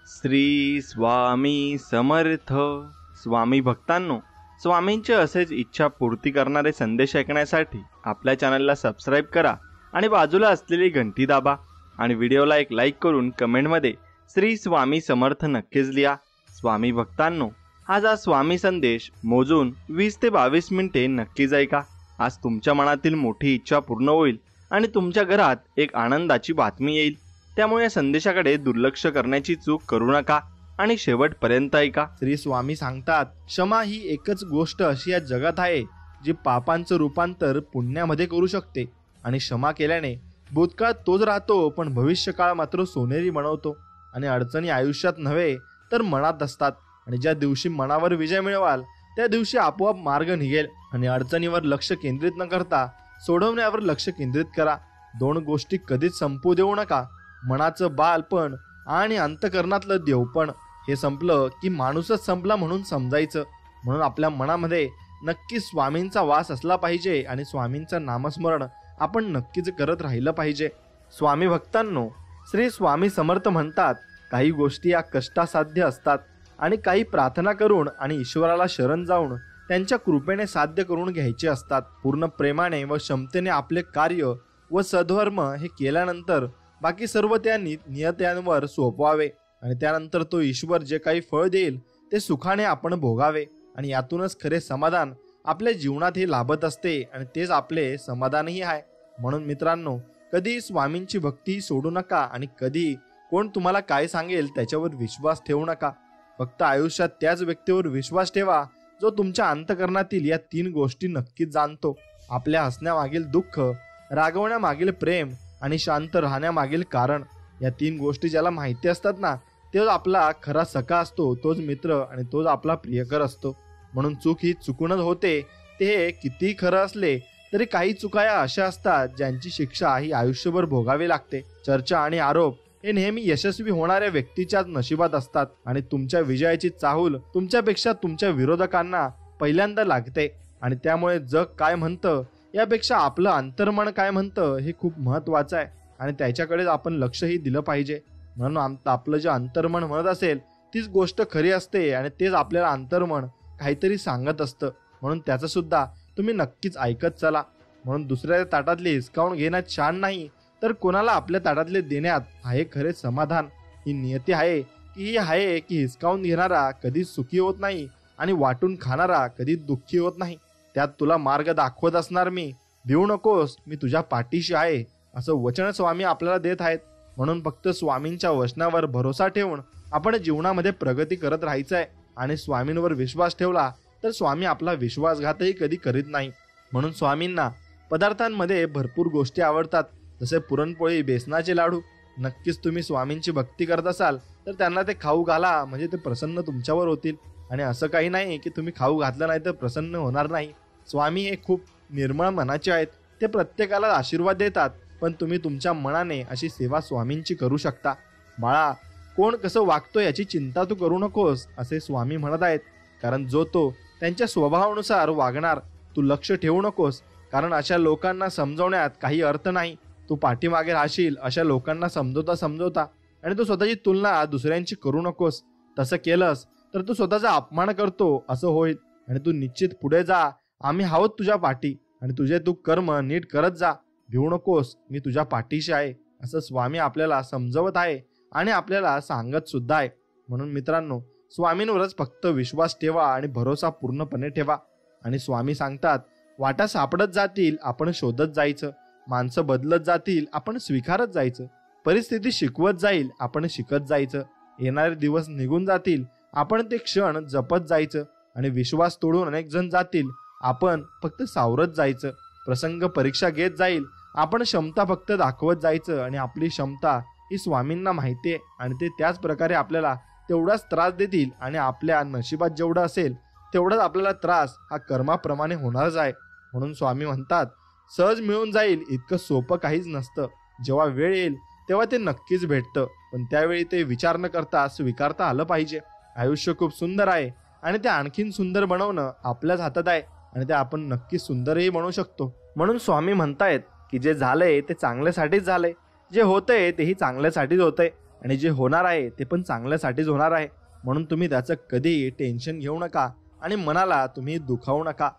श्री स्वामी समर्थ. स्वामी भक्तांनो, स्वामींचे असेच इच्छा पूर्ती करणारे संदेश ऐकण्यासाठी आपल्या चॅनलला सबस्क्राईब करा आणि बाजूला असलेली घंटी दाबा आणि व्हिडिओला एक लाईक करून कमेंटमध्ये श्री स्वामी समर्थ नक्कीच लिहा. स्वामी भक्तांनो, आज हा स्वामी संदेश मोजून 20 ते 22 मिनिटे नक्कीच ऐका. आज तुमच्या मनातील मोठी इच्छा पूर्ण होईल आणि तुमच्या घरात एक आनंदाची बातमी येईल. त्यामुळे या संदेशाकडे दुर्लक्ष करण्याची चूक करू नका आणि शेवटपर्यंत ऐका. श्री स्वामी सांगतात, क्षमा ही एकच गोष्ट अशी या जगात आहे जी पापांचं रूपांतर पुण्यामध्ये करू शकते. आणि क्षमा केल्याने भूतकाळ तोच राहतो, पण भविष्यकाळ मात्र सोनेरी बनवतो. आणि अडचणी आयुष्यात नव्हे तर मनात असतात. आणि ज्या दिवशी मनावर विजय मिळवाल त्या दिवशी आपोआप मार्ग निघेल. आणि अडचणीवर लक्ष केंद्रित न करता सोडवण्यावर लक्ष केंद्रित करा. दोन गोष्टी कधीच संपू देऊ नका. मनाचं बालपण आणि अंतकरणातलं देवपण हे संपलं की माणूसच संपला म्हणून समजायचं. म्हणून आपल्या मनामध्ये नक्की स्वामींचा वास असला पाहिजे आणि स्वामींचं नामस्मरण आपण नक्कीच करत राहिलं पाहिजे. स्वामी भक्तांनो, श्री स्वामी समर्थ म्हणतात, काही गोष्टी या कष्टासाध्य असतात आणि काही प्रार्थना करून आणि ईश्वराला शरण जाऊन त्यांच्या कृपेने साध्य करून घ्यायचे असतात. पूर्ण प्रेमाने व क्षमतेने आपले कार्य व सद्धर्म हे केल्यानंतर बाकी सर्व त्या नियत्यांवर सोपवावे आणि त्यानंतर तो ईश्वर जे काही फळ देईल ते सुखाने आपण भोगावे. आणि यातूनच खरे समाधान आपल्या जीवनात हे लाभत असते आणि तेच आपले समाधानही आहे. म्हणून मित्रांनो, कधी स्वामींची भक्ती सोडू नका आणि कधी कोण तुम्हाला काय सांगेल त्याच्यावर विश्वास ठेवू नका. फक्त आयुष्यात त्याच व्यक्तीवर विश्वास ठेवा जो तुमच्या अंतकरणातील या 3 गोष्टी नक्कीच जाणतो. आपल्या हसण्यामागील दुःख, रागवण्यामागील प्रेम आणि शांत राहण्यामागील कारण. या 3 गोष्टी ज्याला माहिती असतात ना, तोच आपला खरा सखा असतो, तोच मित्र आणि तोच आपला प्रियकर असतो. म्हणून चूक ही चुकूनच होते. ते कितीही खरं असले तरी काही चुका या अशा असतात ज्यांची शिक्षा ही आयुष्यभर भोगावी लागते. चर्चा आणि आरोप हे नेहमी यशस्वी होणाऱ्या व्यक्तीच्याच नशिबात असतात आणि तुमच्या विजयाची चाहूल तुमच्यापेक्षा तुमच्या विरोधकांना पहिल्यांदा लागते. आणि त्यामुळे जग काय म्हणतं यापेक्षा आपलं अंतर्मन काय म्हणतं हे खूप महत्वाचं आहे आणि त्याच्याकडेच आपण लक्षही दिलं पाहिजे. म्हणून आपलं जे अंतर्मन म्हणत असेल तीच गोष्ट खरी असते आणि तेच आपल्याला अंतर्मन काहीतरी सांगत असतं. म्हणून त्याचं सुद्धा तुम्ही नक्कीच ऐकत चला. म्हणून दुसऱ्या ताटातले हिसकावून घेण्यात छान नाही तर कोणाला आपल्या ताटातले देण्यात आहे खरे समाधान. ही नियती आहे की हिसकावून घेणारा कधीच सुखी होत नाही आणि वाटून खाणारा कधीच दुःखी होत नाही. त्यात तुला मार्ग दाखवत असणार मी. भिवू नकोस, मी तुझ्या पाठीशी आहे, असं वचन स्वामी आपल्याला देत आहेत. म्हणून फक्त स्वामींच्या वचनावर भरोसा ठेवून आपण जीवनामध्ये प्रगती करत राहायचं आहे. आणि स्वामींवर विश्वास ठेवला तर स्वामी आपला विश्वासघातही कधी करीत नाही. म्हणून स्वामींना पदार्थांमध्ये भरपूर गोष्टी आवडतात, जसे पुरणपोळी, बेसनाचे लाडू. नक्कीच तुम्ही स्वामींची भक्ती करत असाल तर त्यांना ते खाऊ घाला, म्हणजे ते प्रसन्न तुमच्यावर होतील. आणि असं काही नाही की तुम्ही खाऊ घातलं नाही तर प्रसन्न होणार नाही. स्वामी हे खूप निर्मळ मनाचे आहेत. ते प्रत्येकाला आशीर्वाद देतात, पण तुम्ही तुमच्या मनाने अशी सेवा स्वामींची करू शकता. बाळा, कोण कसं वागतो याची चिंता तू करू नकोस, असे स्वामी म्हणत आहेत. कारण जो तो त्यांच्या स्वभावानुसार वागणार. तू लक्ष ठेवू नकोस, कारण अशा लोकांना समजवण्यात काही अर्थ नाही. तू पाठीमागे राहशील अशा लोकांना समजवता आणि तू स्वतःची तुलना दुसऱ्यांची करू नकोस. तसं केलंस तर तू स्वतःचा अपमान करतो असं होईल. आणि तू निश्चित पुढे जा. आम्ही आहोत तुझ्या पाठी आणि तुझे तू कर्म नीट करत जा. भिवू नकोस, मी तुझ्या पाठीशी आहे, असं स्वामी आपल्याला समजवत आहे आणि आपल्याला सांगत सुद्धा आहे. म्हणून मित्रांनो, स्वामींवरच फक्त विश्वास ठेवा आणि भरोसा पूर्णपणे ठेवा. आणि स्वामी सांगतात, वाटा सापडत जातील, आपण शोधत जायचं. माणसं बदलत जातील, आपण स्वीकारत जायचं. परिस्थिती शिकवत जाईल, आपण शिकत जायचं. येणारे दिवस निघून जातील, आपण ते क्षण जपत जायचं. आणि विश्वास तोडून अनेक जण जातील, आपण फक्त सावरत जायचं. प्रसंग परीक्षा घेत जाईल, आपण क्षमता फक्त दाखवत जायचं. आणि आपली क्षमता ही स्वामींना माहिती आहे आणि ते त्याच प्रकारे आपल्याला तेवढाच त्रास देतील. आणि आपल्या नशिबात जेवढं असेल तेवढाच आपल्याला त्रास हा कर्माप्रमाणे होणारच आहे. म्हणून स्वामी म्हणतात, सहज मिळून जाईल इतकं सोपं काहीच नसतं. जेव्हा वेळ येईल तेव्हा ते नक्कीच भेटतं, पण त्यावेळी ते विचार न करता स्वीकारता आलं पाहिजे. आयुष्य खूप सुंदर आहे आणि ते आणखीन सुंदर बनवणं आपल्याच हातात आहे आणि ते आपण नक्की सुंदरही बनवू शकतो. म्हणून स्वामी म्हणतायत की जे झालंय ते चांगल्यासाठीच झालंय, जे होतंय तेही चांगल्यासाठीच होतंय. आणि जे होणार आहे ते पण चांगल्यासाठीच होणार आहे. म्हणून तुम्ही त्याचं कधीही टेन्शन घेऊ नका आणि मनाला तुम्ही दुखावू नका.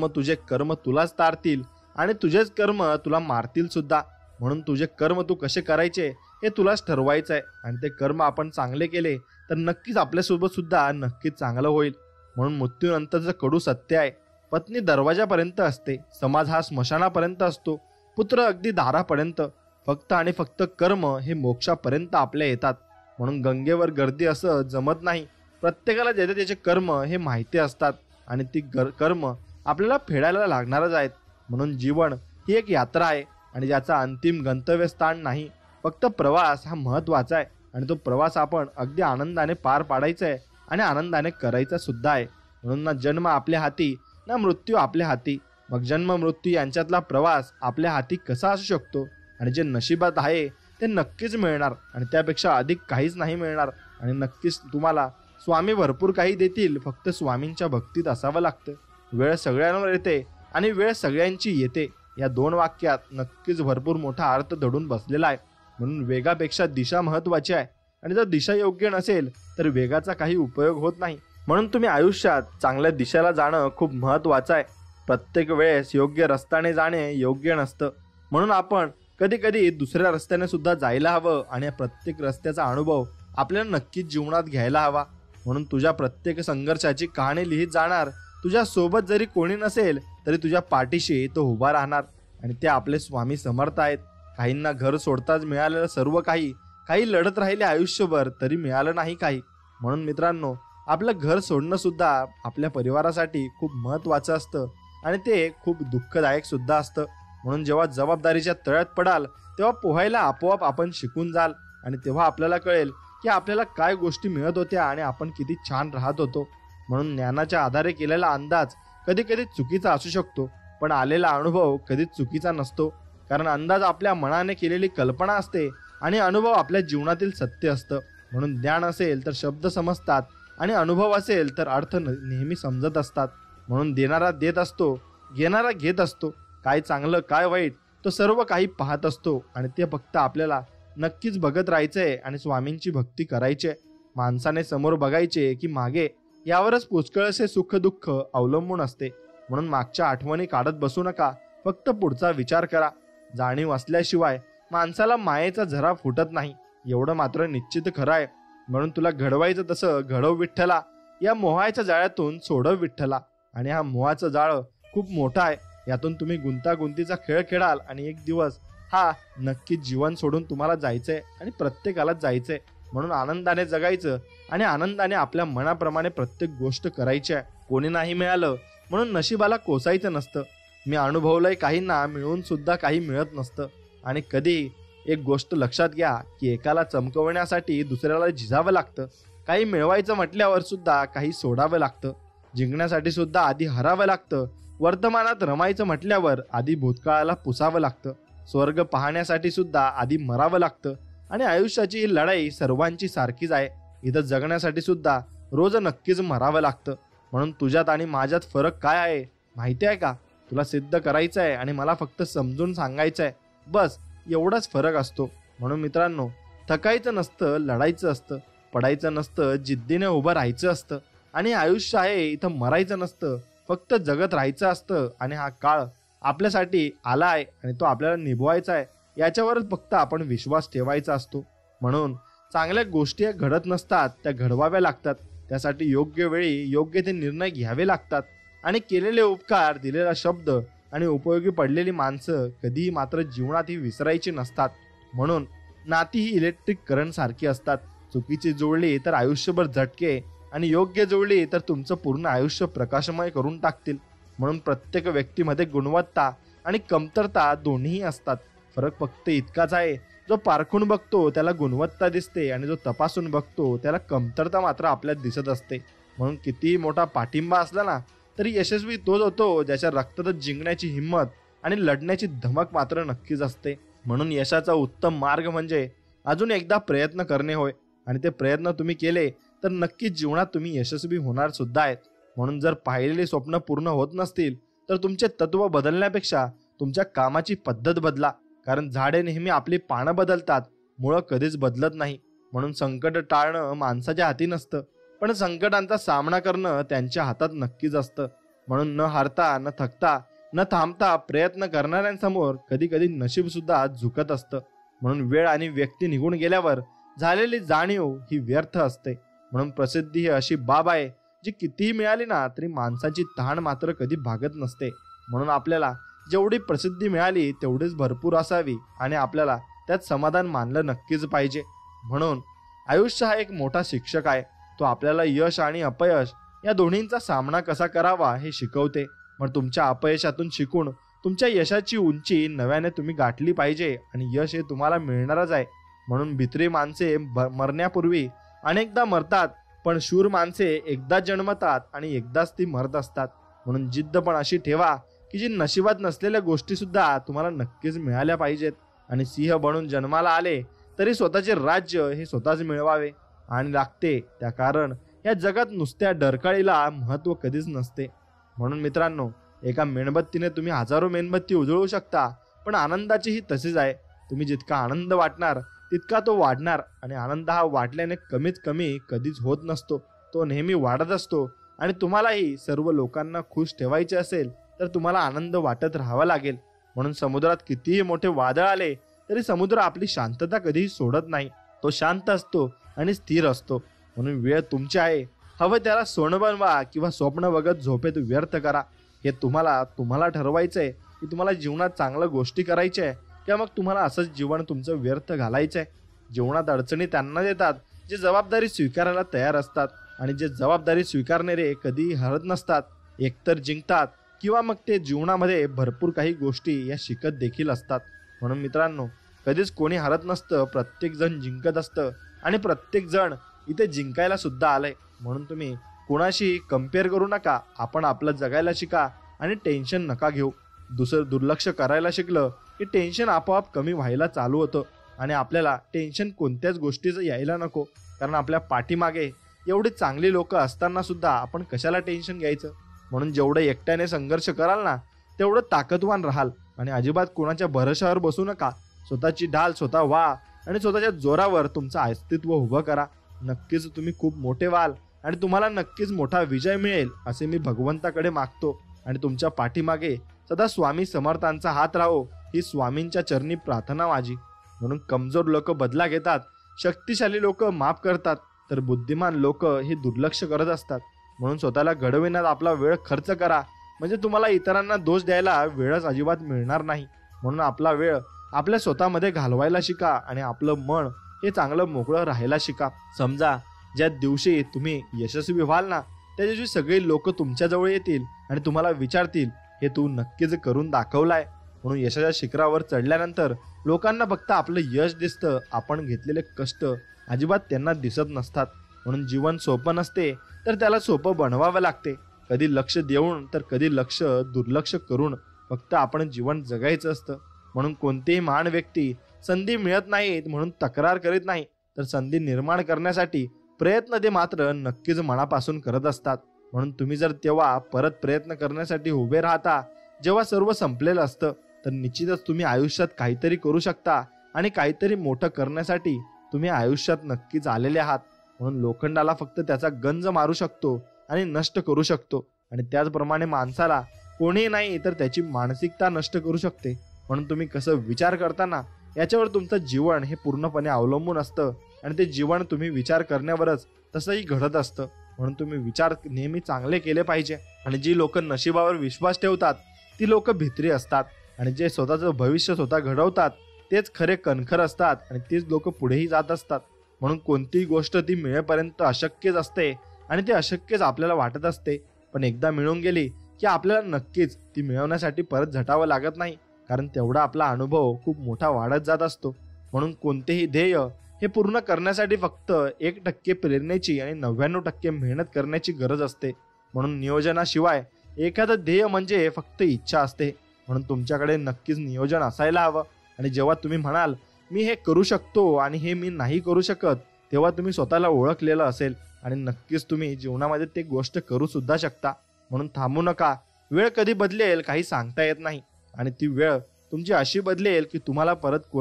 तुझे कर्म तुलाच तारतील आणि तुझेच कर्म तुला मारतील सुद्धा. म्हणून तुझे कर्म तू कसे करायचे हे तुलाच ठरवायचं आहे. आणि ते कर्म आपण चांगले केले तर नक्कीच आपल्यासोबत सुद्धा नक्कीच चांगलं होईल. म्हणून मृत्यूनंतरचं कडू सत्य आहे. पत्नी दरवाजापर्यंत असते, समाज हा स्मशानापर्यंत असतो, पुत्र अगदी दारापर्यंत. फक्त आणि फक्त कर्म हे मोक्षापर्यंत आपल्या येतात. म्हणून गंगेवर गर्दी असं जमत नाही. प्रत्येकाला ज्याचे त्याचे कर्म हे माहिती असतात आणि ती कर्म आपल्याला फेडायला लागणारच आहेत. म्हणून जीवन ही एक यात्रा आहे आणि ज्याचा अंतिम गंतव्यस्थान नाही, फक्त प्रवास हा महत्त्वाचा आहे. आणि तो प्रवास आपण अगदी आनंदाने पार पाडायचा आहे आणि आनंदाने करायचा सुद्धा आहे. म्हणून ना जन्म आपल्या हाती ना मृत्यू आपल्या हाती. मग जन्म मृत्यू यांच्यातला प्रवास आपल्या हाती कसा असू शकतो? आणि जे नशिबात आहे ते नक्कीच मिळणार आणि त्यापेक्षा अधिक काहीच नाही मिळणार. आणि नक्कीच तुम्हाला स्वामी भरपूर काही देतील, फक्त स्वामींच्या भक्तीत असावं लागतं. वेळ सगळ्यांवर येते आणि वेळ सगळ्यांची येते. या 2 वाक्यात नक्कीच भरपूर मोठा अर्थ दडून बसलेला आहे. म्हणून वेगापेक्षा दिशा महत्त्वाची आहे आणि जर दिशा योग्य नसेल तर वेगाचा काही उपयोग होत नाही. म्हणून तुम्ही आयुष्यात चांगल्या दिशेला जाणं खूप महत्त्वाचं आहे. प्रत्येक वेळेस योग्य रस्त्याने जाणे योग्य नसतं. म्हणून आपण कधी कधी दुसऱ्या रस्त्याने सुद्धा जायला हवं आणि या प्रत्येक रस्त्याचा अनुभव आपल्याला नक्कीच जीवनात घ्यायला हवा. म्हणून तुझ्या प्रत्येक संघर्षाची कहाणी लिहित जाणार. तुझ्या सोबत जरी कोणी नसेल तरी तुझ्या पाठीशी तो उभा राहणार आणि ते आपले स्वामी समर्थ आहेत. काहींना घर सोडताच मिळालेलं सर्व काही, काही लढत राहिले आयुष्यभर तरी मिळालं नाही काही. म्हणून मित्रांनो, आपलं घर सोडणं सुद्धा आपल्या परिवारासाठी खूप महत्त्वाचं असतं आणि ते खूप दुःखदायक सुद्धा असतं. म्हणून जेव्हा जबाबदारीच्या तळ्यात पडाल तेव्हा पोहायला आपोआप आपण शिकून जाल आणि तेव्हा आपल्याला कळेल की आपल्याला काय गोष्टी मिळत होत्या आणि आपण किती छान राहत होतो. म्हणून ज्ञानाच्या आधारे केलेला अंदाज कधी कधी चुकीचा असू शकतो, पण आलेला अनुभव कधीच चुकीचा नसतो. कारण अंदाज आपल्या मनाने केलेली कल्पना असते आणि अनुभव आपल्या जीवनातील सत्य असतं. म्हणून ज्ञान असेल तर शब्द समजतात आणि अनुभव असेल तर अर्थ नेहमी समजत असतात. म्हणून देणारा देत असतो, घेणारा घेत असतो. काय चांगलं काय वाईट तो सर्व काही पाहत असतो आणि ते फक्त आपल्याला नक्कीच बघत राहायचंय आणि स्वामींची भक्ती करायची. माणसाने समोर बघायचे की मागे, यावरच पुष्कळसे सुख दुःख अवलंबून असते. म्हणून मागच्या आठवणी काढत बसू नका, फक्त पुढचा विचार करा. जाणीव असल्याशिवाय माणसाला मायेचा झरा फुटत नाही, एवढं मात्र निश्चित खरं आहे. म्हणून तुला घडवायचं तसं घडव विठ्ठला, या मोहाच्या जाळ्यातून सोडव विठ्ठला. आणि हा मोहाचं जाळं खूप मोठं आहे, यातून तुम्ही गुंतागुंतीचा खेळ खेळाल आणि एक दिवस हा नक्कीच जीवन सोडून तुम्हाला जायचंय आणि प्रत्येकालाच जायचंय. म्हणून आनंदाने जगायचं आणि आनंदाने आपल्या मनाप्रमाणे प्रत्येक गोष्ट करायची आहे. कोणी नाही मिळालं म्हणून नशिबाला कोसायचं नसतं. मी अनुभवलंय, काहींना मिळून सुद्धा काही मिळत नसतं. आणि कधी एक गोष्ट लक्षात घ्या की एकाला चमकवण्यासाठी दुसऱ्याला झिजावं लागतं. काही मिळवायचं म्हटल्यावर सुद्धा काही सोडावं लागतं. जिंकण्यासाठी सुद्धा आधी हरावं लागतं. वर्तमानात रमायचं म्हटल्यावर आधी भूतकाळाला पुसावं लागतं. स्वर्ग पाहण्यासाठी सुद्धा आधी मरावं लागतं. आणि आयुष्याची ही लढाई सर्वांची सारखीच आहे. इथं जगण्यासाठी सुद्धा रोज नक्कीच मरावं लागतं. म्हणून तुझ्यात आणि माझ्यात फरक काय आहे माहिती आहे का? तुला सिद्ध करायचं आहे आणि मला फक्त समजून सांगायचं आहे, बस एवढाच फरक असतो. म्हणून मित्रांनो, थकायचं नसतं, लढायचं असतं. पडायचं नसतं, जिद्दीने उभं राहायचं असतं. आणि आयुष्य आहे इथं मरायचं नसतं, फक्त जगत राहायचं असतं. आणि हा काळ आपल्यासाठी आला आहे आणि तो आपल्याला निभवायचा आहे, याच्यावरच फक्त आपण विश्वास ठेवायचा असतो. म्हणून चांगल्या गोष्टी घडत नसतात, त्या घडवाव्या लागतात. त्यासाठी योग्य वेळी योग्य ते निर्णय घ्यावे लागतात. आणि केलेले उपकार, दिलेला शब्द आणि उपयोगी पडलेली माणसं कधीही मात्र जीवनात ही विसरायची नसतात. म्हणून नाती ही इलेक्ट्रिक करंट सारखी असतात. चुकीची जोडली तर आयुष्यभर झटके आणि योग्य जोडली तर तुमचं पूर्ण आयुष्य प्रकाशमय करून टाकतील. म्हणून प्रत्येक व्यक्तीमध्ये गुणवत्ता आणि कमतरता दोन्हीही असतात. फरक फक्त इतकाच आहे, जो पारखून बघतो त्याला गुणवत्ता दिसते आणि जो तपासून बघतो त्याला कमतरता मात्र आपल्यात दिसत असते. म्हणून कितीही मोठा पाठिंबा असला ना तरी यशस्वी तोच होतो ज्याच्या रक्तात जिंकण्याची हिंमत आणि लढण्याची धमक मात्र नक्कीच असते. म्हणून यशाचा उत्तम मार्ग म्हणजे अजून एकदा प्रयत्न करणे होय. आणि ते प्रयत्न तुम्ही केले तर नक्कीच जीवनात तुम्ही यशस्वी होणार सुद्धा आहेत. म्हणून जर पाहिलेली स्वप्न पूर्ण होत नसतील तर तुमचे तत्व बदलण्यापेक्षा तुमच्या कामाची पद्धत बदला. कारण झाडे नेहमी आपली पानं बदलतात, मुळं कधीच बदलत नाही. म्हणून संकट टाळणं माणसाच्या हाती नसतं, पण संकटांचा सामना करणं त्यांच्या हातात नक्कीच असतं. म्हणून न हारता, न थकता, न थांबता प्रयत्न करणाऱ्यांसमोर कधी कधी नशीब सुद्धा झुकत असतं. म्हणून वेळ आणि व्यक्ती निघून गेल्यावर झालेली जाणीव ही व्यर्थ असते. म्हणून प्रसिद्धी ही अशी बाब आहे जी कितीही मिळाली ना तरी माणसाची तहान मात्र कधी भागत नसते. म्हणून आपल्याला जेवढी प्रसिद्धी मिळाली तेवढीच भरपूर असावी आणि आपल्याला त्यात समाधान मानलं नक्कीच पाहिजे. म्हणून आयुष्य हा एक मोठा शिक्षक आहे. तो आपल्याला यश आणि अपयश या दोन्हींचा सामना कसा करावा हे शिकवते. मग तुमच्या अपयशातून शिकून तुमच्या यशाची उंची नव्याने तुम्ही गाठली पाहिजे आणि यश हे तुम्हाला मिळणारच आहे. म्हणून भित्री माणसे मरण्यापूर्वी अनेकदा मरतात, पण शूर माणसे एकदा जन्मतात आणि एकदाच ती मरत असतात. म्हणून जिद्द पण अशी ठेवा की जी नशिबात नसलेल्या गोष्टी सुद्धा तुम्हाला नक्कीच मिळाल्या पाहिजेत. आणि सिंह बनून जन्माला आले तरी स्वतःचे राज्य हे स्वतःच मिळवावे आणि लागते त्या कारण या जगात नुसत्या डरकाळीला महत्व कधीच नसते. म्हणून मित्रांनो, एका मेणबत्तीने तुम्ही हजारो मेणबत्ती उजळू शकता, पण आनंदाचीही तशीच आहे. तुम्ही जितका आनंद वाटणार तितका तो वाढणार आणि आनंद हा वाटल्याने कमीत कमी कधीच होत नसतो, तो नेहमी वाढत असतो. आणि तुम्हालाही सर्व लोकांना खुश ठेवायचे असेल तर तुम्हाला आनंद वाटत राहावा लागेल. म्हणून समुद्रात कितीही मोठे वादळ आले तरी समुद्र आपली शांतता कधीही सोडत नाही. तो शांत असतो आणि स्थिर असतो. म्हणून वेळ तुमची आहे, हवं त्याला सोनं बनवा किंवा स्वप्न बघत झोपेत व्यर्थ करा. हे तुम्हाला ठरवायचंय की तुम्हाला जीवनात चांगल्या गोष्टी करायच्या आहे किंवा मग तुम्हाला असंच जीवन तुमचं व्यर्थ घालायचंय. जीवनात अडचणी त्यांना देतात जे जबाबदारी स्वीकारायला तयार असतात, आणि जे जबाबदारी स्वीकारणारे कधीही हरत नसतात. एकतर जिंकतात किंवा मग ते जीवनामध्ये भरपूर काही गोष्टी या शिकत देखील असतात. म्हणून मित्रांनो, कधीच कोणी हरत नसतं, प्रत्येक जण जिंकत असतं आणि प्रत्येक जण इथे जिंकायला सुद्धा आलंय. म्हणून तुम्ही कोणाशी कम्पेअर करू नका. आपण आपलं जगायला शिका आणि टेन्शन नका घेऊ. दुर्लक्ष करायला शिकलं की टेन्शन आपोआप कमी व्हायला चालू होतं आणि आपल्याला टेन्शन कोणत्याच गोष्टीचं यायला नको. कारण आपल्या पाठीमागे एवढी चांगली लोक असताना सुद्धा आपण कशाला टेन्शन घ्यायचं. म्हणून जेवढं एकट्याने संघर्ष कराल ना तेवढं ताकदवान राहाल आणि अजिबात कोणाच्या भरोशावर बसू नका. स्वतःची ढाल स्वतः व्हा आणि स्वतःच्या जोरावर तुमचं अस्तित्व उभं करा. नक्कीच तुम्ही खूप मोठे व्हाल आणि तुम्हाला नक्कीच मोठा विजय मिळेल असे मी भगवंताकडे मागतो. आणि तुमच्या पाठीमागे सदा स्वामी समर्थांचा हात राहो ही स्वामींच्या चरणी प्रार्थना माझी. म्हणून कमजोर लोक बदला घेतात, शक्तिशाली लोक माफ करतात, तर बुद्धिमान लोक हे दुर्लक्ष करत असतात. म्हणून स्वतःला घडविण्यात आपला वेळ खर्च करा, म्हणजे तुम्हाला इतरांना दोष द्यायला वेळच अजिबात मिळणार नाही. म्हणून आपला वेळ आपल्या स्वतःमध्ये घालवायला शिका आणि आपलं मन हे चांगलं मोकळं राहायला शिका. समजा ज्या दिवशी तुम्ही यशस्वी व्हाल ना त्या दिवशी सगळे लोक तुमच्याजवळ येतील आणि तुम्हाला विचारतील, हे तू नक्कीच करून दाखवलाय. म्हणून यशाच्या शिखरावर चढल्यानंतर लोकांना फक्त आपलं यश दिसतं, आपण घेतलेले कष्ट अजिबात त्यांना दिसत नसतात. म्हणून जीवन सोपं नसते तर त्याला सोपं बनवावं लागते. कधी लक्ष देऊन तर कधी लक्ष दुर्लक्ष करून फक्त आपण जीवन जगायचं असतं. म्हणून कोणतेही महान व्यक्ती संधी मिळत नाहीत म्हणून तक्रार करीत नाही, तर संधी निर्माण करण्यासाठी प्रयत्न ते मात्र नक्कीच मनापासून करत असतात. म्हणून तुम्ही जर तेव्हा परत प्रयत्न करण्यासाठी उभे राहता जेव्हा सर्व संपलेलं असतं, तर निश्चितच तुम्ही आयुष्यात काहीतरी करू शकता आणि काहीतरी मोठं करण्यासाठी तुम्ही आयुष्यात नक्कीच आलेले आहात. म्हणून लोखंडाला फक्त त्याचा गंज मारू शकतो आणि नष्ट करू शकतो, आणि त्याचप्रमाणे माणसाला कोणीही नाही तर त्याची मानसिकता नष्ट करू शकते. म्हणून तुम्ही कसं विचार करताना याच्यावर तुमचं जीवन हे पूर्णपणे अवलंबून असतं आणि ते जीवन तुम्ही विचार करण्यावरच तसंही घडत असतं. म्हणून तुम्ही विचार नेहमी चांगले केले पाहिजे. आणि जी लोक नशिबावर विश्वास ठेवतात ती लोक भित्री असतात, आणि जे स्वतःचं भविष्य स्वतः घडवतात तेच खरे कणखर असतात आणि तीच लोक पुढेही जात असतात. म्हणून कोणतीही गोष्ट ती मिळेपर्यंत अशक्यच असते आणि ते अशक्यच आपल्याला वाटत असते, पण एकदा मिळून गेली की आपल्याला नक्कीच ती मिळवण्यासाठी परत झटावं लागत नाही, कारण तेवढा आपला अनुभव खूप मोठा वाढत जात असतो. म्हणून कोणतेही ध्येय हे पूर्ण करण्यासाठी फक्त 1% प्रेरणेची आणि 99% मेहनत करण्याची गरज असते. म्हणून नियोजनाशिवाय एखादं ध्येय म्हणजे फक्त इच्छा असते. म्हणून तुमच्याकडे नक्कीच नियोजन असायला हवं. आणि जेव्हा तुम्ही म्हणाल मी हे करू शकतो आणि हे मी नाही करू शकत, तेव्हा तुम्ही स्वतःला ओळखलेलं असेल आणि नक्कीच तुम्ही जीवनामध्ये ते गोष्ट करू सुद्धा शकता. म्हणून थांबू नका. वेळ कधी बदलेल काही सांगता येत नाही, आणि ती वेळ तुमची अशी बदलेल की तुम्हाला परत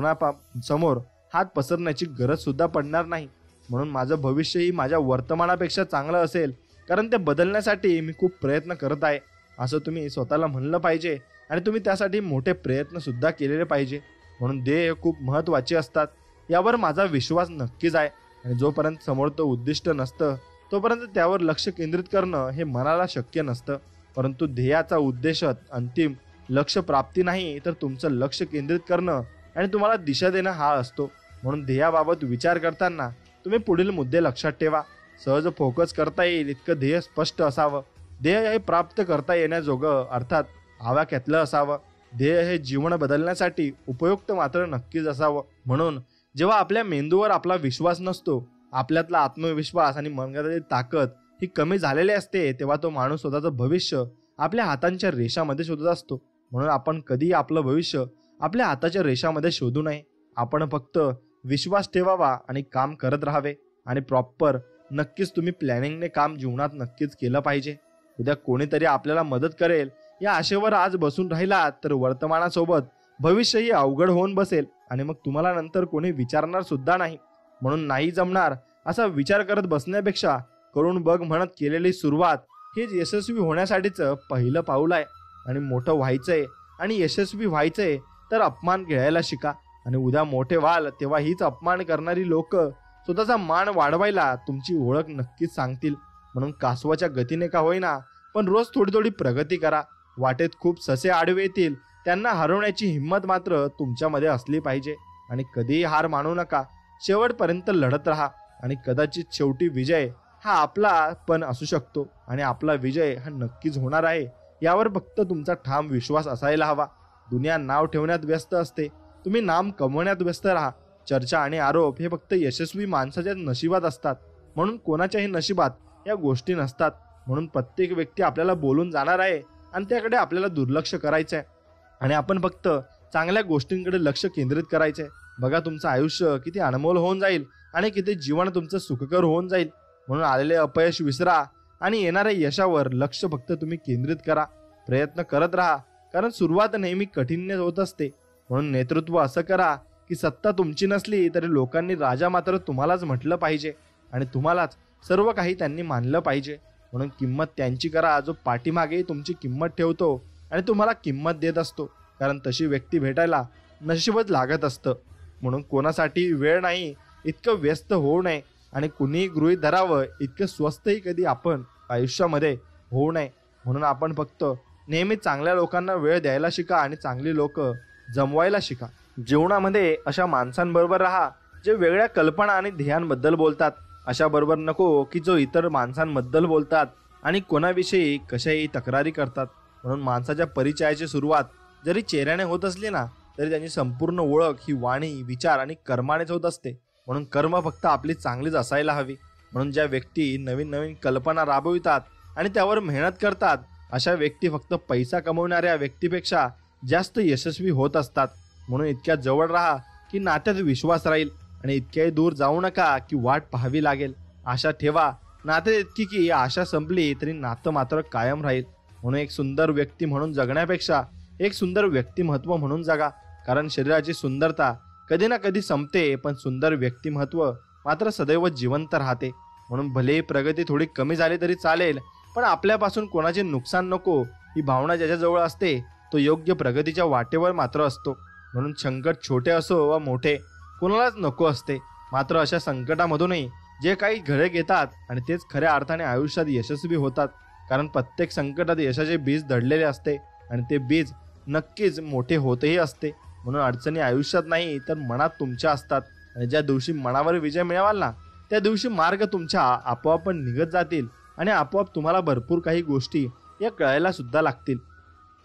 समोर हात पसरण्याची गरज सुद्धा पडणार नाही. म्हणून माझं भविष्यही माझ्या वर्तमानापेक्षा चांगलं असेल, कारण ते बदलण्यासाठी मी खूप प्रयत्न करत आहे, असं तुम्ही स्वतःला म्हणलं पाहिजे. आणि तुम्ही त्यासाठी मोठे प्रयत्न सुद्धा केलेले पाहिजे. म्हणून ध्येय खूप महत्त्वाचे असतात. यावर माझा विश्वास नक्कीच आहे. आणि जोपर्यंत समोरचं उद्दिष्ट नसतं तोपर्यंत त्यावर लक्ष केंद्रित करणं हे मनाला शक्य नसतं. परंतु ध्येयाचा उद्देश अंतिम लक्ष प्राप्ती नाही, तर तुमचं लक्ष केंद्रित करणं आणि तुम्हाला दिशा देणं हा असतो. म्हणून ध्येयाबाबत विचार करताना तुम्ही पुढील मुद्दे लक्षात ठेवा. सहज फोकस करता येईल इतकं ध्येय स्पष्ट असावं. ध्येय हे प्राप्त करता येण्याजोगं अर्थात आवाक्यातलं असावं. ध्येय हे जीवन बदलण्यासाठी उपयुक्त मात्र नक्कीच असावं. म्हणून जेव्हा आपल्या मेंदूवर आपला विश्वास नसतो, आपल्यातला आत्मविश्वास आणि मनगटाची ताकद ही कमी झालेली असते, तेव्हा तो माणूस स्वतःचं भविष्य आपल्या हातांच्या रेषामध्ये शोधत असतो. म्हणून आपण कधीही आपलं भविष्य आपल्या हाताच्या रेषामध्ये शोधू नये. आपण फक्त विश्वास ठेवावा आणि काम करत राहावे. आणि प्रॉपर नक्कीच तुम्ही प्लॅनिंगने काम जीवनात नक्कीच केलं पाहिजे. उद्या कोणीतरी आपल्याला मदत करेल या आशेवर आज बसून राहिला तर वर्तमानासोबत भविष्यही अवघड होऊन बसेल आणि मग तुम्हाला नंतर कोणी विचारणार सुद्धा नाही. म्हणून नाही जमणार असा विचार करत बसण्यापेक्षा करून बघ म्हणत केलेली सुरुवात हेच यशस्वी होण्यासाठीचं पहिलं पाऊल आहे. आणि मोठं व्हायचंय आणि यशस्वी व्हायचंय तर अपमान घ्यायला शिका. आणि उद्या मोठे व्हाल तेव्हा हीच अपमान करणारी लोक स्वतःचा मान वाढवायला तुमची ओळख नक्कीच सांगतील. म्हणून कासवाच्या गतीने का होईना पण रोज थोडी थोडी प्रगती करा. वाटेत खूप ससे आडवे येतील, त्यांना हरवण्याची हिंमत मात्र तुमच्यामध्ये असली पाहिजे. आणि कधीही हार मानू नका. शेवटपर्यंत लढत राहा. आणि कदाचित शेवटी विजय हा आपला पण असू शकतो. आणि आपला विजय हा नक्कीच होणार आहे यावर फक्त तुमचा ठाम विश्वास असायला हवा. दुनिया नाव ठेवण्यात व्यस्त असते, तुम्ही नाम कमवण्यात व्यस्त राहा. चर्चा आणि आरोप हे फक्त यशस्वी माणसाच्या नशिबात असतात. म्हणून कोणाच्याही नशिबात या गोष्टी नसतात. म्हणून प्रत्येक व्यक्ती आपल्याला बोलून जाणार आहे आणि त्याकडे आपल्याला दुर्लक्ष करायचं आहे. आणि आपण फक्त चांगल्या गोष्टींकडे लक्ष केंद्रित करायचं आहे. बघा तुमचं आयुष्य किती अनमोल होऊन जाईल आणि किती जीवन तुमचं सुखकर होऊन जाईल. म्हणून आलेले अपयश विसरा आणि येणाऱ्या यशावर लक्ष फक्त तुम्ही केंद्रित करा. प्रयत्न करत राहा, कारण सुरुवात नेहमी कठीण होत असते. म्हणून नेतृत्व असं करा की सत्ता तुमची नसली तरी लोकांनी राजा मात्र तुम्हालाच म्हटलं पाहिजे आणि तुम्हालाच सर्व काही त्यांनी मानलं पाहिजे. म्हणून किंमत त्यांची करा जो पाठीमागे तुमची किंमत ठेवतो आणि तुम्हाला किंमत देत असतो. कारण तशी व्यक्ती भेटायला नशीबच लागत असतं. म्हणून कोणासाठी वेळ नाही इतकं व्यस्त होऊ नये आणि कुणीही गृहीत धरावं इतकं स्वस्तही कधी आपण आयुष्यामध्ये होऊ नये. म्हणून आपण फक्त नेहमी चांगल्या लोकांना वेळ द्यायला शिका आणि चांगली लोक जमवायला शिका. जीवनामध्ये अशा माणसांबरोबर राहा जे वेगळ्या कल्पना आणि ध्येयांबद्दल बोलतात. अशा बरोबर नको की जो इतर माणसांबद्दल बोलतात आणि कोणाविषयी कशाही तक्रारी करतात. म्हणून माणसाच्या परिचयाची सुरुवात जरी चेहऱ्याने होत असली ना तरी त्यांची संपूर्ण ओळख ही वाणी, विचार आणि कर्मानेच होत असते. म्हणून कर्म फक्त आपली चांगलीच असायला हवी. म्हणून ज्या व्यक्ती नवीन नवीन कल्पना राबवितात आणि त्यावर मेहनत करतात अशा व्यक्ती फक्त पैसा कमवणाऱ्या व्यक्तीपेक्षा जास्त यशस्वी होत असतात. म्हणून इतक्या जवळ राहा की नात्यात विश्वास राहील आणि इतक्याही दूर जाऊ नका की वाट पाहावी लागेल. आशा ठेवा नात्यात इतकी की आशा संपली तरी नातं मात्र कायम राहील. म्हणून एक सुंदर व्यक्ती म्हणून जगण्यापेक्षा एक सुंदर व्यक्तिमत्व म्हणून जगा. कारण शरीराची सुंदरता कधी ना कधी संपते पण सुंदर व्यक्तिमत्व मात्र सदैव जिवंत राहते. म्हणून भलेही प्रगती थोडी कमी झाली तरी चालेल पण आपल्यापासून कोणाचे नुकसान नको ही भावना ज्याच्याजवळ असते तो योग्य प्रगतीच्या वाटेवर मात्र असतो. म्हणून संकट छोटे असो वा मोठे कोणालाच नको असते. मात्र अशा संकटामधूनही जे काही घडे घेतात आणि तेच खऱ्या अर्थाने आयुष्यात यशस्वी होतात. कारण प्रत्येक संकटात यशाचे बीज दडलेले असते आणि ते बीज नक्कीच मोठे होतेही असते. म्हणून अडचणी आयुष्यात नाही तर मनात तुमच्या असतात. आणि ज्या दिवशी मनावर विजय मिळवाल ना त्या दिवशी मार्ग तुमच्या आपोआप निघत जातील आणि आपोआप तुम्हाला भरपूर काही गोष्टी या कळायला सुद्धा लागतील.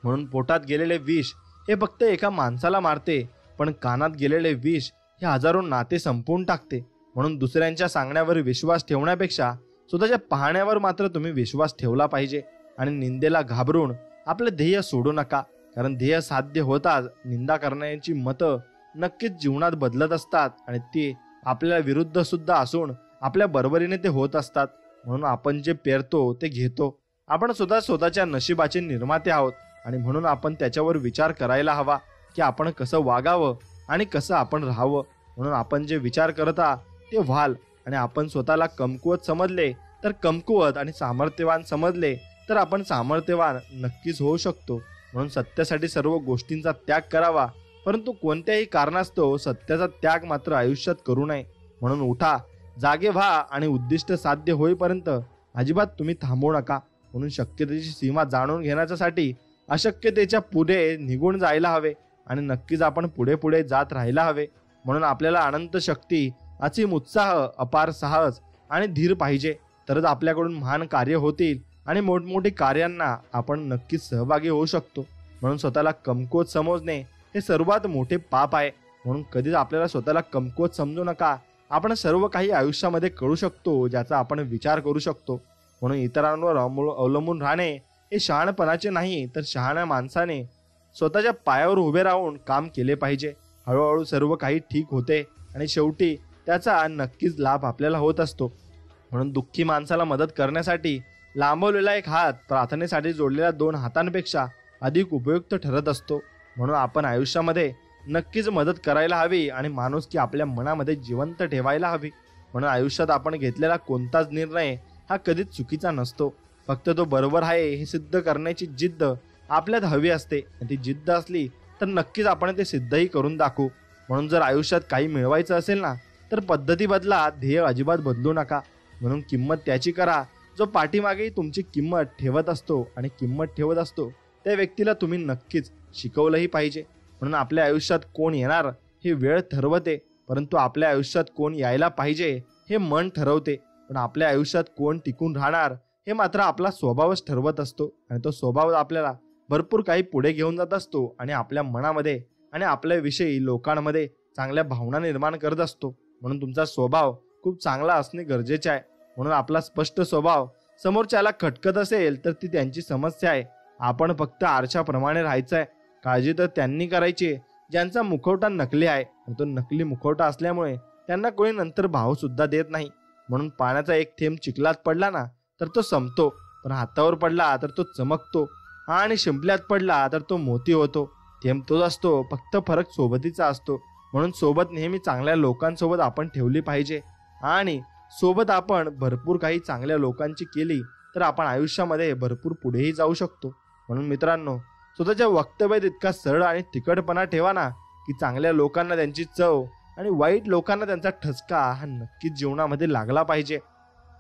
म्हणून पोटात गेलेले विष हे फक्त एका माणसाला मारते पण कानात गेलेले विष हे हजारो नाते संपवून टाकते. म्हणून दुसऱ्यांच्या सांगण्यावर विश्वास ठेवण्यापेक्षा स्वतःच्या पाहण्यावर मात्र तुम्ही विश्वास ठेवला पाहिजे. आणि निंदेला घाबरून आपलं ध्येय सोडू नका. कारण ध्येय साध्य होताच निंदा करण्याची मतं नक्कीच जीवनात बदलत असतात आणि ते आपल्या विरुद्ध सुद्धा असून आपल्या बरोबरीने ते होत असतात. म्हणून आपण जे पेरतो ते घेतो. आपण स्वतःच्या नशिबाचे निर्माते आहोत आणि म्हणून आपण त्याच्यावर विचार करायला हवा की आपण कसं वागावं आणि कसं आपण राहावं. म्हणून आपण जे विचार करता ते व्हाल आणि आपण स्वतःला कमकुवत समजले तर कमकुवत आणि सामर्थ्यवान समजले तर आपण सामर्थ्यवान नक्कीच होऊ शकतो. म्हणून सत्यासाठी सर्व गोष्टींचा त्याग करावा, परंतु कोणत्याही कारणास्तव सत्याचा त्याग मात्र आयुष्यात करू नये. म्हणून उठा, जागे व्हा आणि उद्दिष्ट साध्य होईपर्यंत अजिबात तुम्ही थांबू नका. म्हणून शक्यतेची सीमा जाणून घेण्यासाठी अशक्यतेच्या पुढे निघून जायला हवे आणि नक्कीच आपण पुढे पुढे जात राहायला हवे. म्हणून आपल्याला अनंत शक्ती, असीम उत्साह, अपार साहस आणि धीर पाहिजे. तरच आपल्याकडून महान कार्य होतील आणि मोठमोठी कार्यांना आपण नक्कीच सहभागी होऊ शकतो. म्हणून स्वतःला कमकुवत समजणे हे सर्वात मोठे पाप आहे. म्हणून कधीच आपल्याला स्वतःला कमकुवत समजू नका. आपण सर्व काही आयुष्यामध्ये करू शकतो ज्याचा आपण विचार करू शकतो. म्हणून इतरांवर अवलंबून राहणे हे शहाणपणाचे नाही, तर शहाण्या माणसाने स्वतःच्या पायावर उभे राहून काम केले पाहिजे. हळूहळू सर्व काही ठीक होते आणि शेवटी त्याचा नक्कीच लाभ आपल्याला होत असतो. म्हणून दुःखी माणसाला मदत करण्यासाठी लांबवलेला एक हात प्रार्थनेसाठी जोडलेल्या 2 हातांपेक्षा अधिक उपयुक्त ठरत असतो. म्हणून आपण आयुष्यामध्ये नक्कीच मदत करायला हवी आणि माणुसकी आपल्या मनामध्ये जिवंत ठेवायला हवी. म्हणून आयुष्यात आपण घेतलेला कोणताच निर्णय हा कधीच चुकीचा नसतो. फक्त तो बरोबर आहे हे सिद्ध करण्याची जिद्द आपल्यात हवी असते. ती जिद्द असली तर नक्कीच आपण ते सिद्धही करून दाखवू. म्हणून जर आयुष्यात काही मिळवायचं असेल ना, तर पद्धती बदला, ध्येय अजिबात बदलू नका. म्हणून किंमत त्याची करा जो पाठीमागेही तुमची किंमत ठेवत असतो आणि किंमत ठेवत असतो त्या व्यक्तीला तुम्ही नक्कीच शिकवलंही पाहिजे. म्हणून आपल्या आयुष्यात कोण येणार हे वेळ ठरवते, परंतु आपल्या आयुष्यात कोण यायला पाहिजे हे मन ठरवते. पण आपल्या आयुष्यात कोण टिकून राहणार हे मात्र आपला स्वभावच ठरवत असतो. आणि तो स्वभाव आपल्याला भरपूर काही पुढे घेऊन जात असतो आणि आपल्या मनामध्ये आणि आपल्याविषयी लोकांमध्ये चांगल्या भावना निर्माण करत असतो. म्हणून तुमचा स्वभाव खूप चांगला असणे गरजेचे आहे. म्हणून आपला स्पष्ट स्वभाव समोरच्याला खटकत असेल तर ती त्यांची समस्या आहे. आपण फक्त आरशाप्रमाणे राहायचं आहे. काळजी तर त्यांनी करायची ज्यांचा मुखवटा नकली आहे. तो नकली मुखवटा असल्यामुळे त्यांना कोणी नंतर भाव सुद्धा देत नाही. म्हणून पाण्याचा एक थेंब चिखलात पडला ना तर तो संपतो, पण हातावर पडला तर तो चमकतो आणि शिंपल्यात पडला तर तो मोती होतो. थेंब तोच असतो, फक्त फरक सोबतीचा असतो. म्हणून सोबत नेहमी चांगल्या लोकांसोबत आपण ठेवली पाहिजे आणि सोबत आपण भरपूर काही चांगल्या लोकांची केली तर आपण आयुष्यामध्ये भरपूर पुढेही जाऊ शकतो. म्हणून मित्रांनो, स्वतःच्या वक्तव्यात इतका सरळ आणि तिखटपणा ठेवा ना की चांगल्या लोकांना त्यांची चव आणि वाईट लोकांना त्यांचा ठसका हा नक्कीच जीवनामध्ये लागला पाहिजे.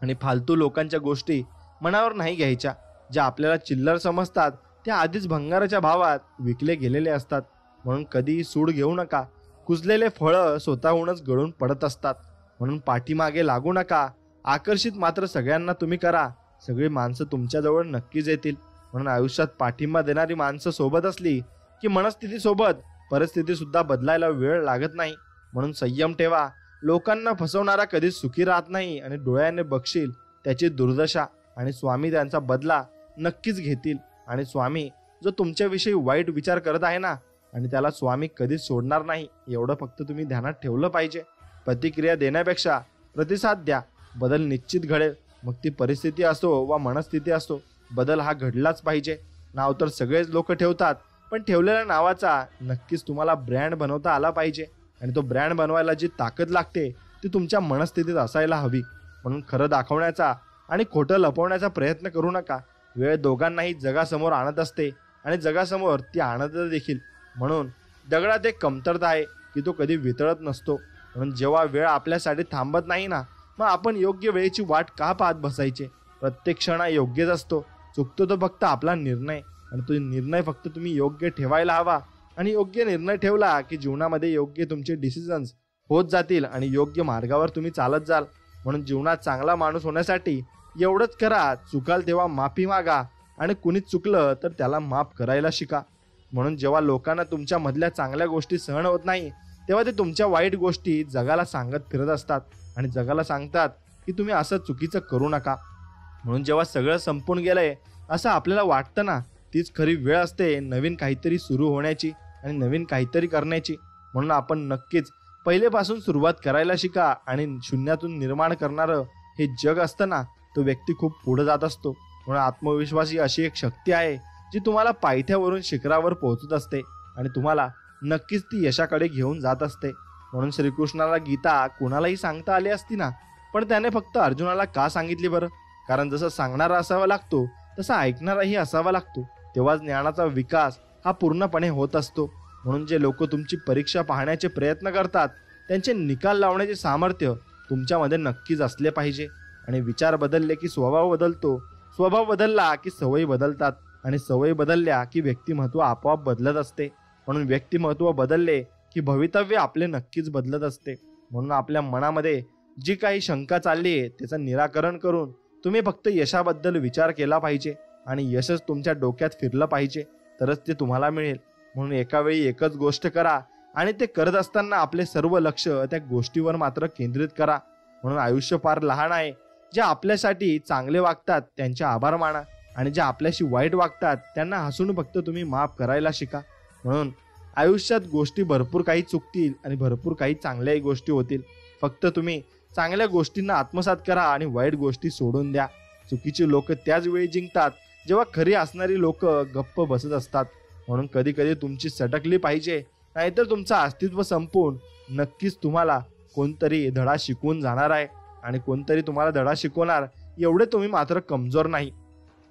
आणि फालतू लोकांच्या गोष्टी मनावर नाही घ्यायच्या. ज्या आपल्याला चिल्लर समजतात त्या आधीच भंगाराच्या भावात विकले गेलेले असतात. म्हणून कधीही सूड घेऊ नका. कुजलेले फळं स्वतःहूनच गळून पडत असतात. म्हणून पाठीमागे लागू नका. आकर्षित मात्र सगळ्यांना तुम्ही करा. सगळी माणसं तुमच्याजवळ नक्कीच येतील. म्हणून आयुष्यात पाठिंबा देणारी माणसं सोबत असली की मनस्थितीसोबत परिस्थिती सुद्धा बदलायला वेळ लागत नाही. म्हणून संयम ठेवा. लोकांना फसवणारा कधीच सुखी राहत नाही आणि डोळ्याने बघशील त्याची दुर्दशा आणि स्वामी त्यांचा बदला नक्कीच घेतील. आणि स्वामी जो तुमच्याविषयी वाईट विचार करत आहे ना, आणि त्याला स्वामी कधीच सोडणार नाही, एवढं फक्त तुम्ही ध्यानात ठेवलं पाहिजे. प्रतिक्रिया देण्यापेक्षा प्रतिसाद द्या. बदल निश्चित घडेल. मग ती परिस्थिती असो वा मनस्थिती असो, बदल हा घडलाच पाहिजे. नाव तर सगळेच लोक ठेवतात, पण ठेवलेल्या नावाचा नक्कीच तुम्हाला ब्रँड बनवता आला पाहिजे. आणि तो ब्रँड बनवायला जी ताकद लागते ती तुमच्या मनस्थितीत असायला हवी. म्हणून खरं दाखवण्याचा आणि खोटं लपवण्याचा प्रयत्न करू नका. वेळ दोघांनाही जगासमोर आणत असते आणि जगासमोर ती आणत देखील. म्हणून दगडात एक कमतरता आहे की तो कधी वितळत नसतो. म्हणून जेव्हा वेळ आपल्यासाठी थांबत नाही ना, मग आपण योग्य वेळेची वाट का पाहत बसायचे. प्रत्येक क्षण हा योग्यच असतो. चुकतो तो फक्त आपला निर्णय, आणि तो निर्णय फक्त तुम्ही योग्य ठेवायला हवा. आणि योग्य निर्णय ठेवला की जीवनामध्ये योग्य तुमचे डिसिजन्स होत जातील आणि योग्य मार्गावर तुम्ही चालत जाल. म्हणून जीवनात चांगला माणूस होण्यासाठी एवढंच करा, चुकाल तेव्हा माफी मागा आणि कुणी चुकलं तर त्याला माफ करायला शिका. म्हणून जेव्हा लोकांना तुमच्या मधल्या चांगल्या गोष्टी सहन होत नाही तेव्हा ते तुमच्या वाईट गोष्टी जगाला सांगत फिरत असतात आणि जगाला सांगतात की तुम्ही असं चुकीचं करू नका. म्हणून जेव्हा सगळं संपून गेलंय असं आपल्याला वाटतं ना, तीच खरी वेळ असते नवीन काहीतरी सुरू होण्याची आणि नवीन काहीतरी करण्याची. म्हणून आपण नक्कीच पहिलेपासून सुरुवात करायला शिका. आणि शून्यातून निर्माण करणारं हे जग असतं ना, तो व्यक्ती खूप पुढे जात असतो. म्हणून आत्मविश्वास ही अशी एक शक्ती आहे जी तुम्हाला पायथ्यावरून शिखरावर पोहोचत असते आणि तुम्हाला नक्कीच ती यशाकडे घेऊन जात असते. म्हणून श्रीकृष्णाला गीता कोणालाही सांगता आली असती ना, पण त्याने फक्त अर्जुनाला का सांगितली बरं? कारण जसं सांगणारा असावा लागतो तसा ऐकणाराही असावा लागतो, तेव्हा ज्ञानाचा विकास हा पूर्णपणे होत असतो. म्हणून जे लोक तुमची परीक्षा पाहण्याचे प्रयत्न करतात त्यांचे निकाल लावण्याचे सामर्थ्य तुमच्यामध्ये नक्कीच असले पाहिजे. आणि विचार बदलले की स्वभाव बदलतो, स्वभाव बदलला की सवयी बदलतात, आणि सवयी बदलल्या की व्यक्तिमत्व आपोआप बदलत असते. म्हणून व्यक्तिमत्व बदलले की भवितव्य आपले नक्कीच बदलत असते. म्हणून आपल्या मनामध्ये जी काही शंका चालली आहे त्याचं निराकरण करून तुम्ही फक्त यशाबद्दल विचार केला पाहिजे, आणि यशच तुमच्या डोक्यात फिरलं पाहिजे, तरच ते तुम्हाला मिळेल. म्हणून एका वेळी एकच गोष्ट करा, आणि ते करत असताना आपले सर्व लक्ष त्या गोष्टीवर मात्र केंद्रित करा. म्हणून आयुष्य फार लहान आहे. जे आपल्यासाठी चांगले वागतात त्यांचे आभार माना, आणि जे आपल्याशी वाईट वागतात त्यांना हसून फक्त तुम्ही माफ करायला शिका. म्हणून आयुष्यात गोष्टी भरपूर काही चुकतील आणि भरपूर काही चांगल्याही गोष्टी होतील. फक्त तुम्ही चांगल्या गोष्टींना आत्मसात करा आणि वाईट गोष्टी सोडून द्या. चुकीची लोक त्याच वेळी जिंकतात जेव्हा खरी असणारी लोक गप्प बसत असतात. म्हणून कधी कधी तुमची सटकली पाहिजे, नाहीतर तुमचं अस्तित्व संपून नक्कीच तुम्हाला कोणतरी धडा शिकवून जाणार आहे, आणि कोणतरी तुम्हाला धडा शिकवणार एवढे तुम्ही मात्र कमजोर नाही.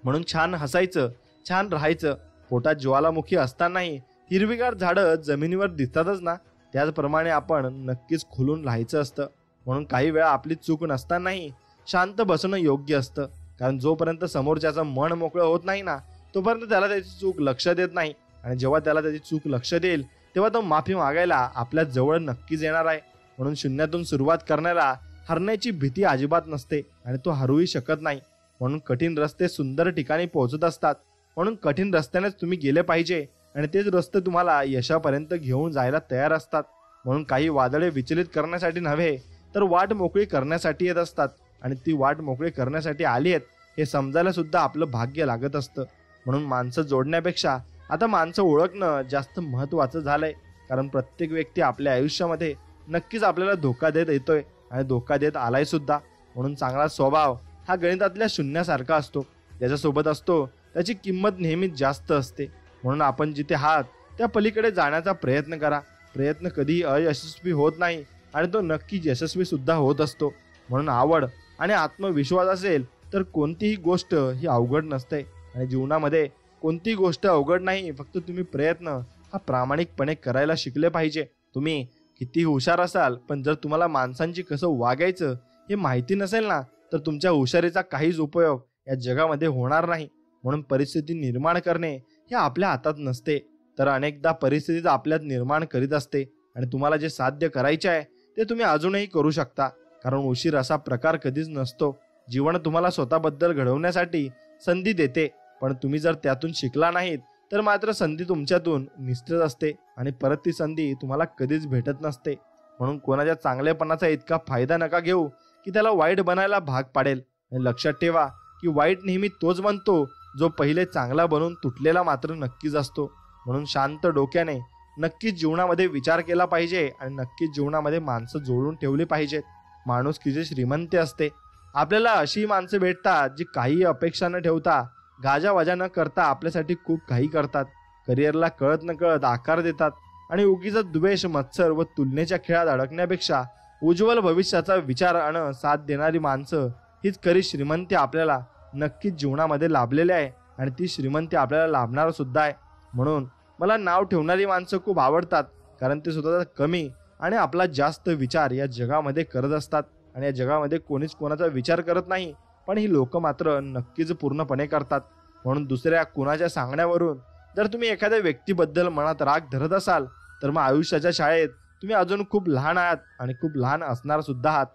म्हणून छान हसायचं, छान राहायचं. पोटात ज्वालामुखी असतानाही हिरवीगार झाडं जमिनीवर दिसतातच ना, त्याचप्रमाणे आपण नक्कीच खुलून राहायचं असतं. म्हणून काही वेळा आपली चूक नसतानाही शांत बसणं योग्य असतं, कारण जोपर्यंत समोरच्याचं मन मोकळं होत नाही ना तोपर्यंत त्याला त्याची चूक लक्ष देत नाही, आणि जेव्हा त्याला त्याची चूक लक्ष देईल तेव्हा तो माफी मागायला आपल्या जवळ नक्कीच येणार आहे. म्हणून शून्यातून सुरुवात करण्याला हरण्याची भीती अजिबात नसते, आणि तो हरूही शकत नाही. म्हणून कठीण रस्ते सुंदर ठिकाणी पोहोचत असतात. म्हणून कठीण रस्त्यानेच तुम्ही गेले पाहिजे, आणि तेच रस्ते तुम्हाला यशापर्यंत घेऊन जायला तयार असतात. म्हणून काही वादळे विचलित करण्यासाठी नव्हे तर वाट मोकळी करण्यासाठी येत असतात, आणि ती वाट मोकळी करण्यासाठी आली आहेत हे समजायला सुद्धा आपलं भाग्य लागत असतं. म्हणून माणसं जोडण्यापेक्षा आता माणसं ओळखणं जास्त महत्त्वाचं झालंय, कारण प्रत्येक व्यक्ती आपल्या आयुष्यामध्ये नक्कीच आपल्याला धोका देत येतोय, आणि धोका देत आलाय सुद्धा. म्हणून चांगला स्वभाव हा गणितातल्या शून्यासारखा असतो, ज्याच्यासोबत असतो त्याची किंमत नेहमीच जास्त असते. म्हणून आपण जिथे आहात त्या पलीकडे जाण्याचा प्रयत्न करा. प्रयत्न कधीही अयशस्वी होत नाही, आणि तो नक्कीच यशस्वी सुद्धा होत असतो. म्हणून आवड आणि आत्मविश्वास असेल तर कोणतीही गोष्ट ही अवघड नसते, आणि जीवनामध्ये कोणतीही गोष्ट अवघड नाही. फक्त तुम्ही प्रयत्न हा प्रामाणिकपणे करायला शिकले पाहिजे. तुम्ही किती हुशार असाल, पण जर तुम्हाला माणसांची कसं वागायचं हे माहिती नसेल ना तर तुमच्या हुशारीचा काहीच उपयोग या जगामध्ये होणार नाही. म्हणून परिस्थिती निर्माण करणे हे आपल्या हातात नसते, तर अनेकदा परिस्थितीच आपल्यात निर्माण करीत असते. आणि तुम्हाला जे साध्य करायचे आहे ते तुम्ही अजूनही करू शकता, कारण उशीर असा प्रकार कधीच नसतो. जीवन तुम्हाला स्वतःबद्दल घडवण्यासाठी संधी देते, पण तुम्ही जर त्यातून शिकला नाहीत तर मात्र संधी तुमच्यातून निसटत असते, आणि परत ती संधी तुम्हाला कधीच भेटत नसते. म्हणून कोणाच्या चांगलेपणाचा इतका फायदा नका घेऊ की त्याला वाईट बनायला भाग पाडेल. आणि लक्षात ठेवा की वाईट नेहमी तोच बनतो जो पहिले चांगला बनून तुटलेला मात्र नक्कीच असतो. म्हणून शांत डोक्याने नक्कीच जीवनामध्ये विचार केला पाहिजे, आणि नक्कीच जीवनामध्ये माणसं जोडून ठेवली पाहिजेत. माणूस किती श्रीमंत असते. आपल्याला अशी माणसं भेटतात जी काही अपेक्षा न ठेवता, गाजावाजा न करता आपल्यासाठी खूप काही करतात. करिअरला कळत न कळत आकार देतात, आणि उगीच द्वेष, मत्सर व तुलनेच्या खेळात अडकण्यापेक्षा उज्ज्वल भविष्याचा विचार आणि साथ देणारी माणसं हीच खरी श्रीमंती आपल्याला नक्कीच जीवनामध्ये लाभलेली आहे, आणि ती श्रीमंती आपल्याला लाभणार सुद्धा आहे. म्हणून मला नाव ठेवणारी माणसं खूप आवडतात, कारण ते स्वतःचा कमी आणि आपला जास्त विचार या जगामध्ये करत असतात. आणि या जगामध्ये कोणीच कोणाचा विचार करत नाही, पण ही लोक मात्र नक्कीच पूर्णपणे करतात. म्हणून दुसऱ्या कुणाच्या सांगण्यावरून जर तुम्ही एखाद्या व्यक्तीबद्दल मनात राग धरत असाल तर मग आयुष्याच्या शाळेत तुम्ही अजून खूप लहान आहात, आणि खूप लहान असणार सुद्धा आहात.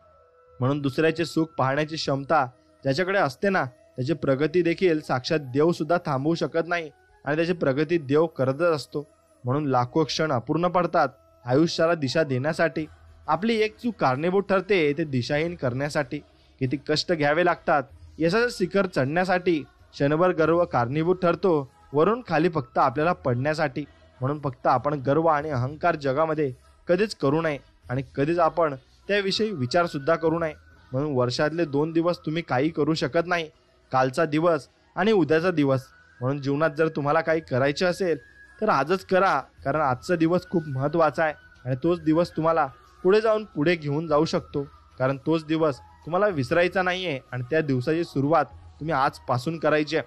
म्हणून दुसऱ्याचे सुख पाहण्याची क्षमता ज्याच्याकडे असते ना त्याची प्रगती देखील साक्षात देव सुद्धा थांबवू शकत नाही, आणि त्याची प्रगती देव करतच असतो. म्हणून लाखो क्षण अपूर्ण पडतात आयुष्याला दिशा देण्यासाठी. आपली एक चूक कारणीभूत ठरते ते दिशाहीन करण्यासाठी. किती कष्ट घ्यावे लागतात यशाचं शिखर चढण्यासाठी. क्षणभर गर्व कारणीभूत ठरतो वरून खाली फक्त आपल्याला पडण्यासाठी. म्हणून फक्त आपण गर्व आणि अहंकार जगामध्ये कधीच करू नये, आणि कधीच आपण त्याविषयी विचार सुद्धा करू नये. म्हणून वर्षातले 2 दिवस तुम्ही काही करू शकत नाही, कालचा दिवस आणि उद्याचा दिवस. म्हणून जीवनात जर तुम्हाला काही करायचे असेल तर आजच करा, कारण आजचा दिवस खूप महत्त्वाचा आहे, आणि तोच दिवस तुम्हाला पुढे जाऊन पुढे घेऊन जाऊ शकतो. कारण तोच दिवस तुम्हाला विसरायचा नाहीये आणि त्या दिवसाची सुरुवात तुम्ही आजपासून करायची आहे.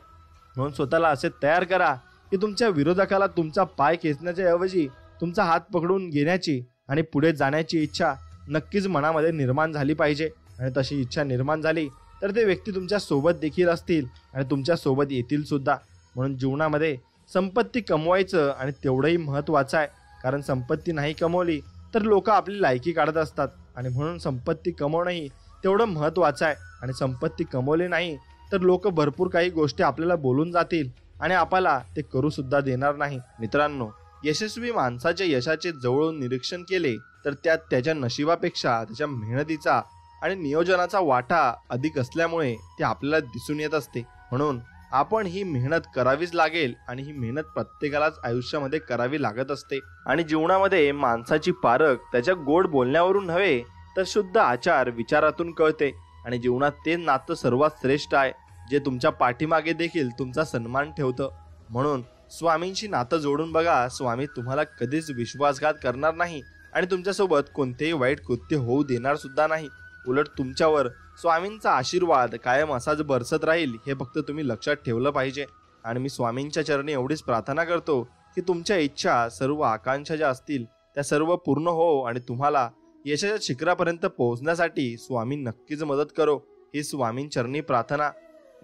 म्हणून स्वतःला असे तयार करा की तुमच्या विरोधकाला तुमचा पाय खेचण्याच्या ऐवजी तुमचा हात पकडून घेण्याची आणि पुढे जाण्याची इच्छा नक्कीच मनामध्ये निर्माण झाली पाहिजे. आणि तशी इच्छा निर्माण झाली तर ते व्यक्ती तुमच्या सोबत देखील असतील आणि तुमच्या सोबत येतील सुद्धा. म्हणून जीवनामध्ये संपत्ती कमवायचं आणि तेवढंही महत्त्वाचं आहे. कारण संपत्ती नाही कमवली तर लोक आपली लायकी काढत असतात आणि म्हणून संपत्ती कमवणंही तेवढं महत्त्वाचं आहे. आणि संपत्ती कमवली नाही तर लोक भरपूर काही गोष्टी आपल्याला बोलून जातील आणि आपल्याला ते करू सुद्धा देणार नाही. मित्रांनो, यशस्वी माणसाच्या यशाचे जवळून निरीक्षण केले तर त्यात त्याच्या नशिबापेक्षा त्याच्या मेहनतीचा आणि नियोजनाचा वाटा अधिक असल्यामुळे ते आपल्याला दिसून येत असते. म्हणून आपण ही मेहनत करावीच लागेल आणि ही मेहनत प्रत्येकालाच आयुष्यामध्ये करावी लागत असते. आणि जीवनामध्ये माणसाची पारख त्याच्या गोड बोलण्यावरून नव्हे तर शुद्ध आचार विचारातून कळते. आणि जीवनात ते नातं सर्वात श्रेष्ठ आहे जे तुमच्या पाठीमागे देखील तुमचा सन्मान ठेवतं. म्हणून स्वामींशी नातं जोडून बघा. स्वामी तुम्हाला कधीच विश्वासघात करणार नाही आणि तुमच्यासोबत कोणतेही वाईट कृत्य होऊ देणार सुद्धा नाही. उलट तुमच्यावर स्वामींचा आशीर्वाद कायम असाच बरसत राहील हे फक्त तुम्ही लक्षात ठेवलं पाहिजे. आणि मी स्वामींच्या चरणी एवढीच प्रार्थना करतो की तुमच्या इच्छा, सर्व आकांक्षा ज्या असतील त्या सर्व पूर्ण हो आणि तुम्हाला यशाच्या शिखरापर्यंत पोहोचण्यासाठी स्वामी नक्कीच मदत करो. ही स्वामींचरणी प्रार्थना.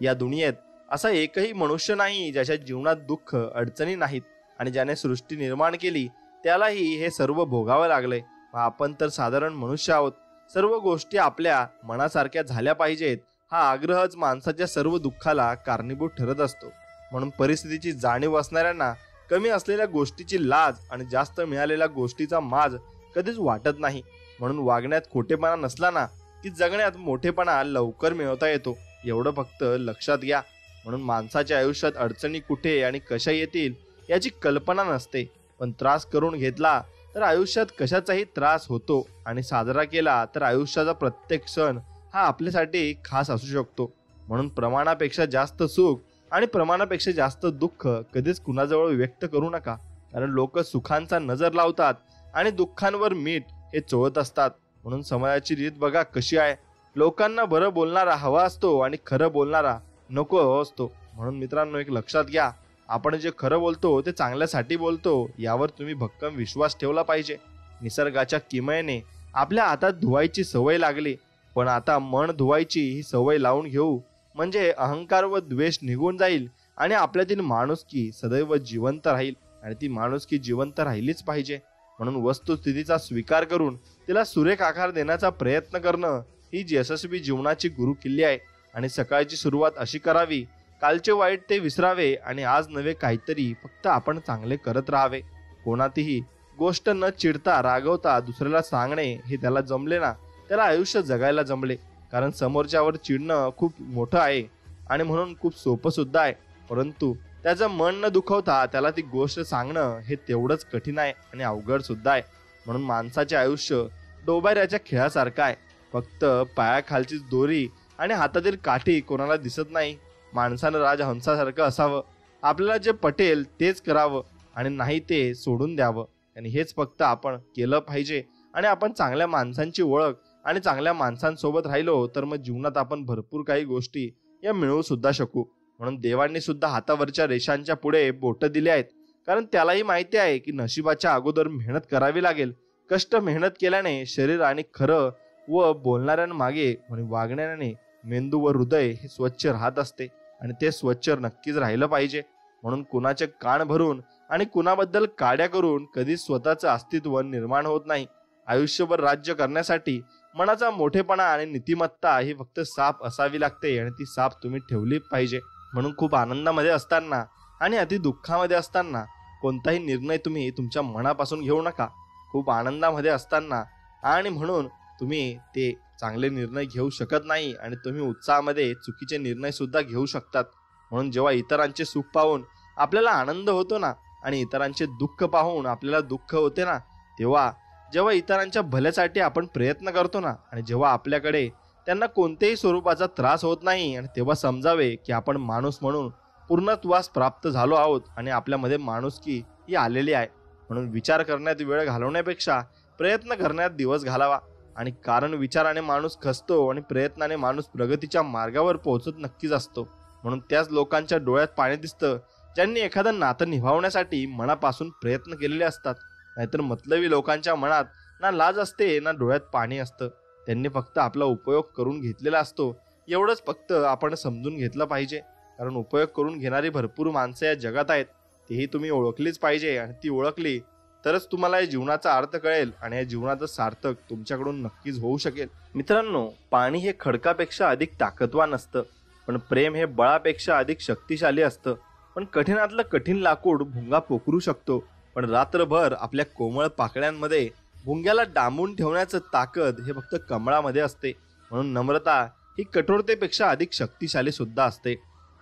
या दुनियेत असा एकही मनुष्य नाही ज्याच्या जीवनात दुःख, अडचणी नाहीत. आणि ज्याने सृष्टी निर्माण केली त्यालाही हे सर्व भोगावं लागलंय. आपण तर साधारण मनुष्य आहोत. सर्व गोष्टी आपल्या मनासारख्या झाल्या पाहिजेत हा आग्रहच माणसाच्या सर्व दुःखाला कारणीभूत ठरत असतो. म्हणून परिस्थितीची जाणीव असणाऱ्यांना कमी असलेल्या गोष्टीची लाज आणि जास्त मिळालेल्या गोष्टीचा माज कधीच वाटत नाही. म्हणून वागण्यात खोटेपणा नसला ना की जगण्यात मोठेपणा लवकर मिळवता येतो. एवढं फक्त लक्षात घ्या. म्हणून माणसाच्या आयुष्यात अडचणी कुठे आणि कशा येतील याची कल्पना नसते. पण त्रास करून घेतला तर आयुष्यात कशाचाही त्रास होतो आणि साजरा केला तर आयुष्याचा प्रत्येक क्षण हा आपल्यासाठी खास असू शकतो. म्हणून प्रमाणापेक्षा जास्त सुख आणि प्रमाणापेक्षा जास्त दुःख कधीच कुणाजवळ व्यक्त करू नका. कारण लोक सुखांचा नजर लावतात आणि दुःखांवर मीठ हे चोळत असतात. म्हणून समाजाची रीत बघा कशी आहे. लोकांना बरं बोलणारा हवा असतो आणि खरं बोलणारा नको असतो. म्हणून मित्रांनो, एक लक्षात घ्या, आपण जे खरं बोलतो ते चांगल्यासाठी बोलतो यावर तुम्ही भक्कम विश्वास ठेवला पाहिजे. निसर्गाच्या किमयेने आपल्या हातात धुवायची सवय लागली, पण आता मन धुवायची ही सवय लावून घेऊ. म्हणजे अहंकार व द्वेष निघून जाईल आणि आपल्यातील माणुसकी सदैव जिवंत राहील. आणि ती माणुसकी जिवंत राहिलीच पाहिजे. म्हणून वस्तुस्थितीचा स्वीकार करून तिला सुरेख आकार देण्याचा प्रयत्न करणं ही यशस्वी जीवनाची गुरुकिल्ली आहे. आणि सकाळची सुरुवात अशी करावी, कालचे वाईट ते विसरावे आणि आज नवे काहीतरी फक्त आपण चांगले करत राहावे. कोणातीही गोष्ट न चिडता रागवता दुसऱ्याला सांगणे हे त्याला जमले ना त्याला आयुष्य जगायला जमले. कारण समोरच्यावर चिडणं खूप मोठं आहे आणि म्हणून खूप सोपं सुद्धा आहे. परंतु त्याचं मन न दुखवता त्याला ती गोष्ट सांगणं हे तेवढंच कठीण आहे आणि अवघड सुद्धा आहे. म्हणून माणसाचे आयुष्य डोबाऱ्याच्या खेळासारखं आहे. फक्त पायाखालची दोरी आणि हातातील काठी कोणाला दिसत नाही. माणसानं राजहंसासारखं असावं. आपल्याला जे पटेल तेच करावं आणि नाही ते सोडून द्यावं. आणि हेच फक्त आपण केलं पाहिजे. आणि आपण चांगल्या माणसांची ओळख आणि चांगल्या माणसांसोबत राहिलो तर मग जीवनात आपण भरपूर काही गोष्टी या मिळवू सुद्धा शकू. म्हणून देवांनी सुद्धा हातावरच्या रेषांच्या पुढे बोट दिले आहेत. कारण त्यालाही माहिती आहे की नशिबाच्या अगोदर मेहनत करावी लागेल. कष्ट मेहनत केल्याने शरीर आणि खरं व बोलणाऱ्यांमागे आणि वागण्याने मेंदू व हृदय हे स्वच्छ राहत असते आणि ते स्वच्छ नक्कीच राहिलं पाहिजे. म्हणून कुणाचे कान भरून आणि कुणाबद्दल काड्या करून कधीच स्वतःचं अस्तित्व निर्माण होत नाही. आयुष्यभर राज्य करण्यासाठी मनाचा मोठेपणा आणि नीतिमत्ता ही फक्त साफ असावी लागते आणि ती साफ तुम्ही ठेवली पाहिजे. म्हणून खूप आनंदामध्ये असताना आणि अति दुःखामध्ये असताना कोणताही निर्णय तुम्ही तुमच्या मनापासून घेऊ नका. खूप आनंदामध्ये असताना आणि म्हणून तुम्ही ते चांगले निर्णय घेऊ शकत नाही आणि तुम्ही उत्साहामध्ये चुकीचे निर्णय सुद्धा घेऊ शकतात. म्हणून जेव्हा इतरांचे सुख पाहून आपल्याला आनंद होतो ना आणि इतरांचे दुःख पाहून आपल्याला दुःख होते ना, जेव्हा इतरांच्या भल्यासाठी आपण प्रयत्न करतो ना आणि जेव्हा आपल्याकडे त्यांना कोणत्याही स्वरूपाचा त्रास होत नाही आणि तेव्हा समजावे की आपण माणूस म्हणून पूर्णत्वास प्राप्त झालो आहोत आणि आपल्यामध्ये माणुसकी ही आलेली आहे. म्हणून विचार करण्यात वेळ घालवण्यापेक्षा प्रयत्न करण्यात दिवस घालावा आणि कारण विचाराने माणूस खचतो आणि प्रयत्नाने माणूस प्रगतीच्या मार्गावर पोहोचत नक्कीच असतो. म्हणून त्याच लोकांच्या डोळ्यात पाणी दिसतं ज्यांनी एखादं नातं निभावण्यासाठी मनापासून प्रयत्न केलेले असतात. नाहीतर मतलबी लोकांच्या मनात ना लाज असते ना डोळ्यात पाणी असतं. त्यांनी फक्त आपला उपयोग करून घेतलेला असतो. एवढंच फक्त आपण समजून घेतलं पाहिजे. कारण उपयोग करून घेणारी भरपूर माणसं या जगात आहेत. तेही तुम्ही ओळखलीच पाहिजे आणि ती ओळखली तरच तुम्हाला या जीवनाचा अर्थ कळेल आणि या जीवनाचं सार्थक तुमच्याकडून नक्कीच होऊ शकेल. मित्रांनो, पाणी हे खडकापेक्षा अधिक ताकदवान असतं, पण प्रेम हे बळापेक्षा अधिक शक्तिशाली असतं. पण कठीणातलं कठीण लाकूड भुंगा पोखरू शकतो, पण रात्रभर आपल्या कोमळ पाकळ्यांमध्ये भुंग्याला डांबून ठेवण्याचं ताकद हे फक्त कमळामध्ये असते. म्हणून नम्रता ही कठोरतेपेक्षा अधिक शक्तिशाली सुद्धा असते.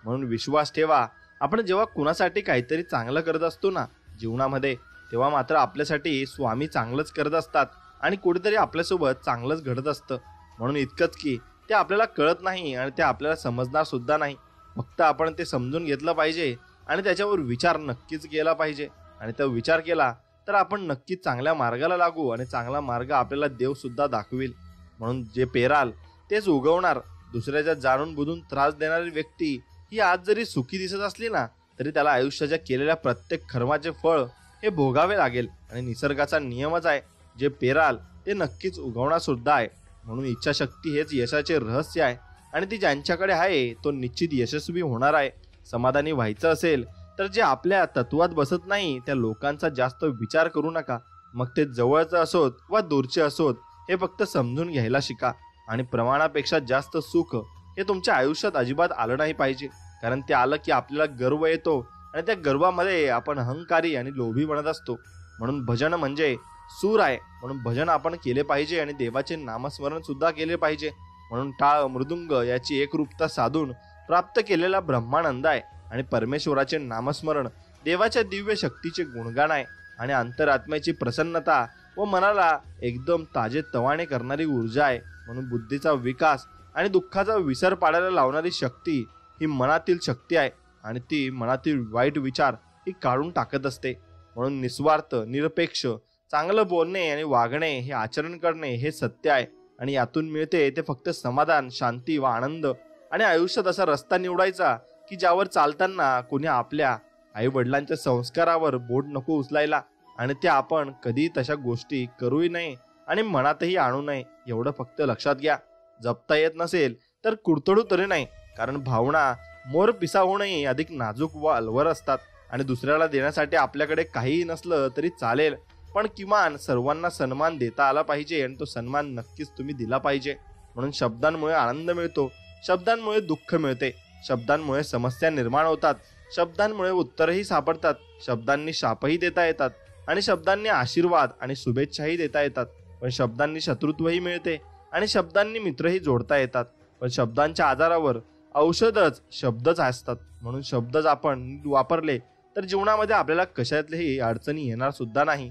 म्हणून विश्वास ठेवा, आपण जेव्हा कुणासाठी काहीतरी चांगलं करत असतो ना जीवनामध्ये, तेव्हा मात्र आपल्यासाठी स्वामी चांगलंच करत असतात आणि कुठेतरी आपल्यासोबत चांगलंच घडत असतं. म्हणून इतकंच की ते आपल्याला कळत नाही आणि ते आपल्याला समजणार सुद्धा नाही. फक्त आपण ते समजून घेतलं पाहिजे आणि त्याच्यावर विचार नक्कीच केला पाहिजे. आणि तो विचार केला तर आपण नक्कीच चांगल्या मार्गाला लागू आणि चांगला मार्ग आपल्याला देव सुद्धा दाखवेल. म्हणून जे पेराल तेच उगवणार. दुसऱ्याच्या जाणून बुजून त्रास देणारी व्यक्ती ही आज जरी सुखी दिसत असली ना तरी त्याला आयुष्याच्या केलेल्या प्रत्येक कर्माचे फळ हे भोगावे लागेल. आणि निसर्गाचा नियमच आहे, जे पेराल ते नक्कीच उगवणार सुद्धा आहे. म्हणून इच्छाशक्ती हेच यशाचे रहस्य आहे आणि ती ज्यांच्याकडे आहे तो निश्चित यशस्वी होणार आहे. समाधानी व्हायचं असेल तर जे आपल्या तत्वात बसत नाही त्या लोकांचा जास्त विचार करू नका. मग ते जवळचं असोत वा दूरचे असोत, हे फक्त समजून घ्यायला शिका. आणि प्रमाणापेक्षा जास्त सुख हे तुमच्या आयुष्यात अजिबात आलं नाही पाहिजे. कारण ते आलं की आपल्याला गर्व येतो आणि त्या गर्वामध्ये आपण अहंकारी आणि लोभी बनत असतो. म्हणून भजन म्हणजे सूर आहे, म्हणून भजन आपण केले पाहिजे आणि देवाचे नामस्मरण सुद्धा केले पाहिजे. म्हणून टाळ मृदुंग याची एकरूपता साधून प्राप्त केलेला ब्रह्मानंद आहे आणि परमेश्वराचे नामस्मरण देवाच्या दिव्य शक्तीचे गुणगान आहे आणि अंतरात्म्याची प्रसन्नता व मनाला एकदम ताजे तवाने करणारी ऊर्जा आहे. म्हणून बुद्धीचा विकास आणि दुःखाचा विसर पाडायला लावणारी शक्ती ही मनातील शक्ती आहे आणि ती मनातील वाईट विचार ही काढून टाकत असते. म्हणून निस्वार्थ, निरपेक्ष, चांगलं बोलणे आणि वागणे हे आचरण करणे हे सत्य आहे आणि यातून मिळते ते फक्त समाधान, शांती व आनंद. आणि आयुष्यात असा रस्ता निवडायचा की ज्यावर चालताना कोणी आपल्या आई वडिलांच्या संस्कारावर बोट नको उचलायला आणि ते आपण कधी तशा गोष्टी करूही नये आणि मनातही आणू नये. एवढं फक्त लक्षात घ्या. जपता येत नसेल तर कुडतडू तरी नाही, कारण भावना मोर पिसाहूनही अधिक नाजूक व अलवर असतात. आणि दुसऱ्याला देण्यासाठी आपल्याकडे काहीही नसलं तरी चालेल, पण किमान सर्वांना सन्मान देता आला पाहिजे आणि तो सन्मान नक्कीच तुम्ही दिला पाहिजे. म्हणून शब्दांमुळे आनंद मिळतो, शब्दांमुळे दुःख मिळते, शब्दांमुळे समस्या निर्माण होतात, शब्दांमुळे उत्तरही सापडतात, शब्दांनी शापही देता येतात आणि शब्दांनी आशीर्वाद आणि शुभेच्छाही देता येतात. पण शब्दांनी शत्रुत्वही मिळते आणि शब्दांनी मित्रही जोडता येतात. पण शब्दांच्या आजारावर औषधच शब्दच असतात. म्हणून शब्दच आपण वापरले तर जीवनामध्ये आपल्याला कशातल्याही अडचणी येणार सुद्धा नाही.